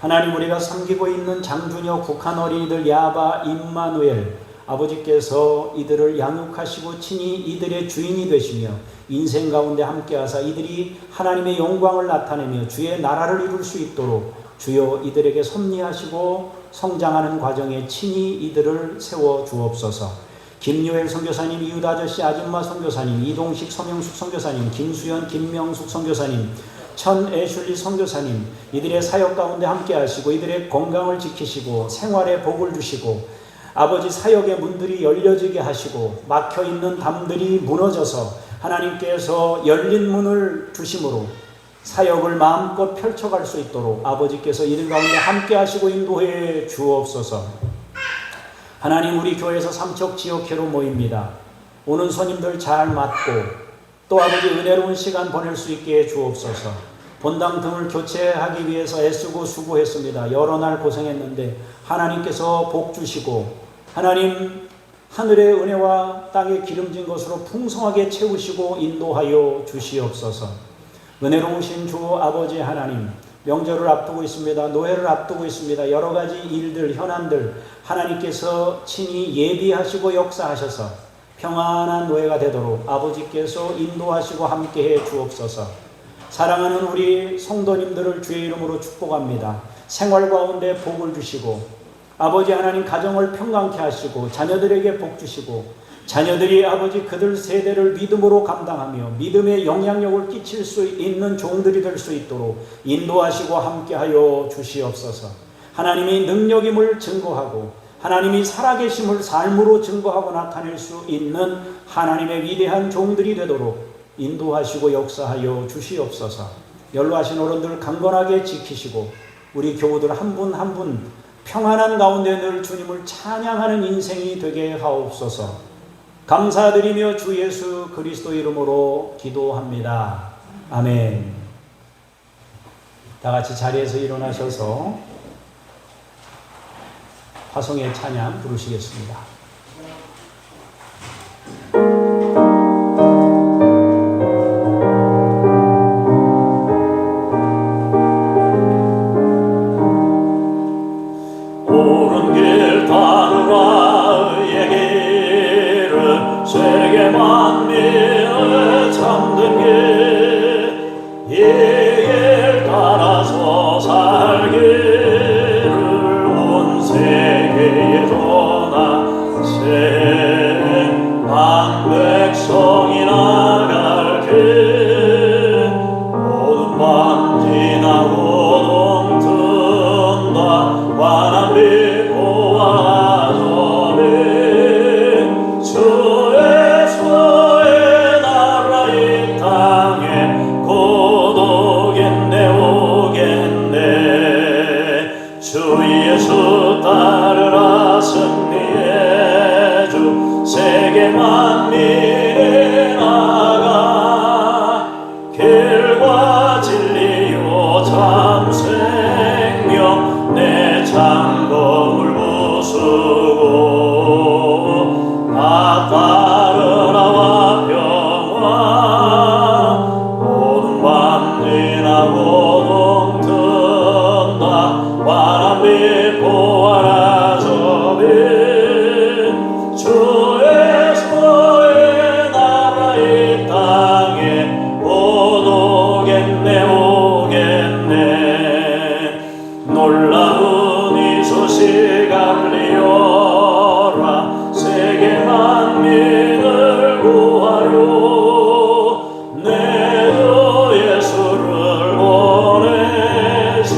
하나님, 우리가 섬기고 있는 장주녀 국한 어린이들 야바, 임마누엘, 아버지께서 이들을 양육하시고 친히 이들의 주인이 되시며 인생 가운데 함께하사 이들이 하나님의 영광을 나타내며 주의 나라를 이룰 수 있도록 주여 이들에게 섭리하시고 성장하는 과정에 친히 이들을 세워 주옵소서. 김요엘 선교사님, 이웃 아저씨 아줌마 선교사님, 이동식 서명숙 선교사님, 김수현 김명숙 선교사님, 천 애슐리 선교사님, 이들의 사역 가운데 함께 하시고 이들의 건강을 지키시고 생활에 복을 주시고 아버지 사역의 문들이 열려지게 하시고 막혀있는 담들이 무너져서 하나님께서 열린 문을 주심으로 사역을 마음껏 펼쳐갈 수 있도록 아버지께서 이들 가운데 함께 하시고 인도해 주옵소서. 하나님, 우리 교회에서 삼척 지역회로 모입니다. 오는 손님들 잘 맞고 또 아버지 은혜로운 시간 보낼 수 있게 해 주옵소서. 본당 등을 교체하기 위해서 애쓰고 수고했습니다. 여러 날 고생했는데 하나님께서 복 주시고 하나님 하늘의 은혜와 땅에 기름진 것으로 풍성하게 채우시고 인도하여 주시옵소서. 은혜로우신 주 아버지 하나님, 명절을 앞두고 있습니다. 노회를 앞두고 있습니다. 여러 가지 일들, 현안들 하나님께서 친히 예비하시고 역사하셔서 평안한 노회가 되도록 아버지께서 인도하시고 함께해 주옵소서. 사랑하는 우리 성도님들을 주의 이름으로 축복합니다. 생활 가운데 복을 주시고 아버지 하나님 가정을 평강케 하시고 자녀들에게 복 주시고 자녀들이 아버지 그들 세대를 믿음으로 감당하며 믿음의 영향력을 끼칠 수 있는 종들이 될 수 있도록 인도하시고 함께하여 주시옵소서. 하나님이 능력임을 증거하고 하나님이 살아계심을 삶으로 증거하고 나타낼 수 있는 하나님의 위대한 종들이 되도록 인도하시고 역사하여 주시옵소서. 연로하신 어른들 강건하게 지키시고 우리 교우들 한 분 한 분 평안한 가운데 늘 주님을 찬양하는 인생이 되게 하옵소서. 감사드리며 주 예수 그리스도 이름으로 기도합니다. 아멘. 다 같이 자리에서 일어나셔서 화성의 찬양 부르시겠습니다. 옳은 길 따르라 의의 길은 세계 만민의 참된 길, 이 길 따라서 살기를 온 세계에 전하신 만백성이 나갈 길, 모든 만지나고 동튼다 환한 빛 보아서는 주의 소의 나라 이 땅에 곧 오겠네 오겠네. 주 예수 따르라 승리의 주 세계 만민에 나가 길과 진리요 참 생명 내 장검을 부수고 나 따르나와 평화 모든 만민하고 동튼다 환한 빛 보아라 저빛 주의 소의 나라 이 땅에 곧 오겠네 오겠네. 놀라운 이 소식 알리어라 세계 만민을 구하려 내 주 예수를 보내신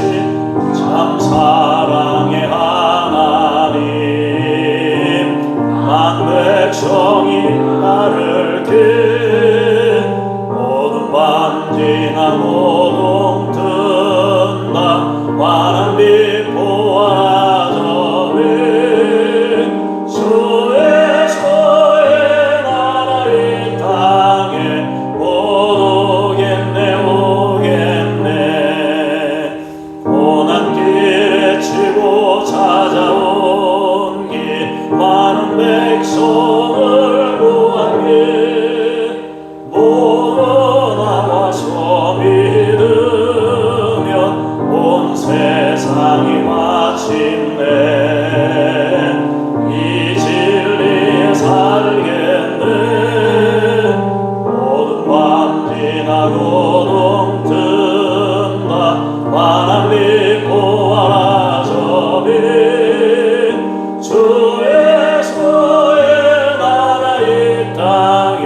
참 사랑의 하나님, 만백성이 나를 길 모든 만지나고 동튼다 환한 빛 보아라 저빛 주의 소의 나라 이 땅에 곧 오겠네 오겠네. 고난길에 치고 찾아온 길 많은 백성을 구하게 모로 나와서 믿으면 온 세상이 마침내 이 진리에 살겠네. 모든 밤 지나고 동튼다 환한 믿고 와라서비 주 예수의 나라 이 땅에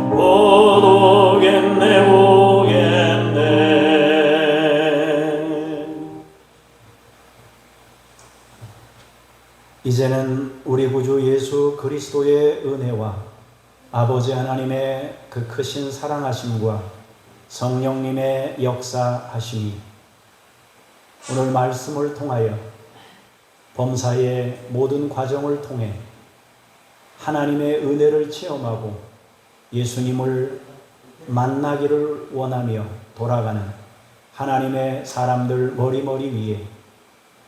곧 오겠네 오겠네. 이제는 우리 구주 예수 그리스도의 은혜와 아버지 하나님의 그 크신 사랑하심과 성령님의 역사하심이 오늘 말씀을 통하여 범사의 모든 과정을 통해 하나님의 은혜를 체험하고 예수님을 만나기를 원하며 돌아가는 하나님의 사람들 머리머리 위에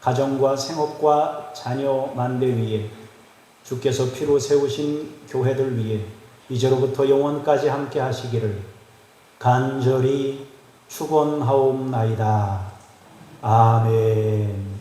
가정과 생업과 자녀 만대 위에 주께서 피로 세우신 교회들 위에 이제로부터 영원까지 함께 하시기를 간절히 축원하옵나이다. 아멘.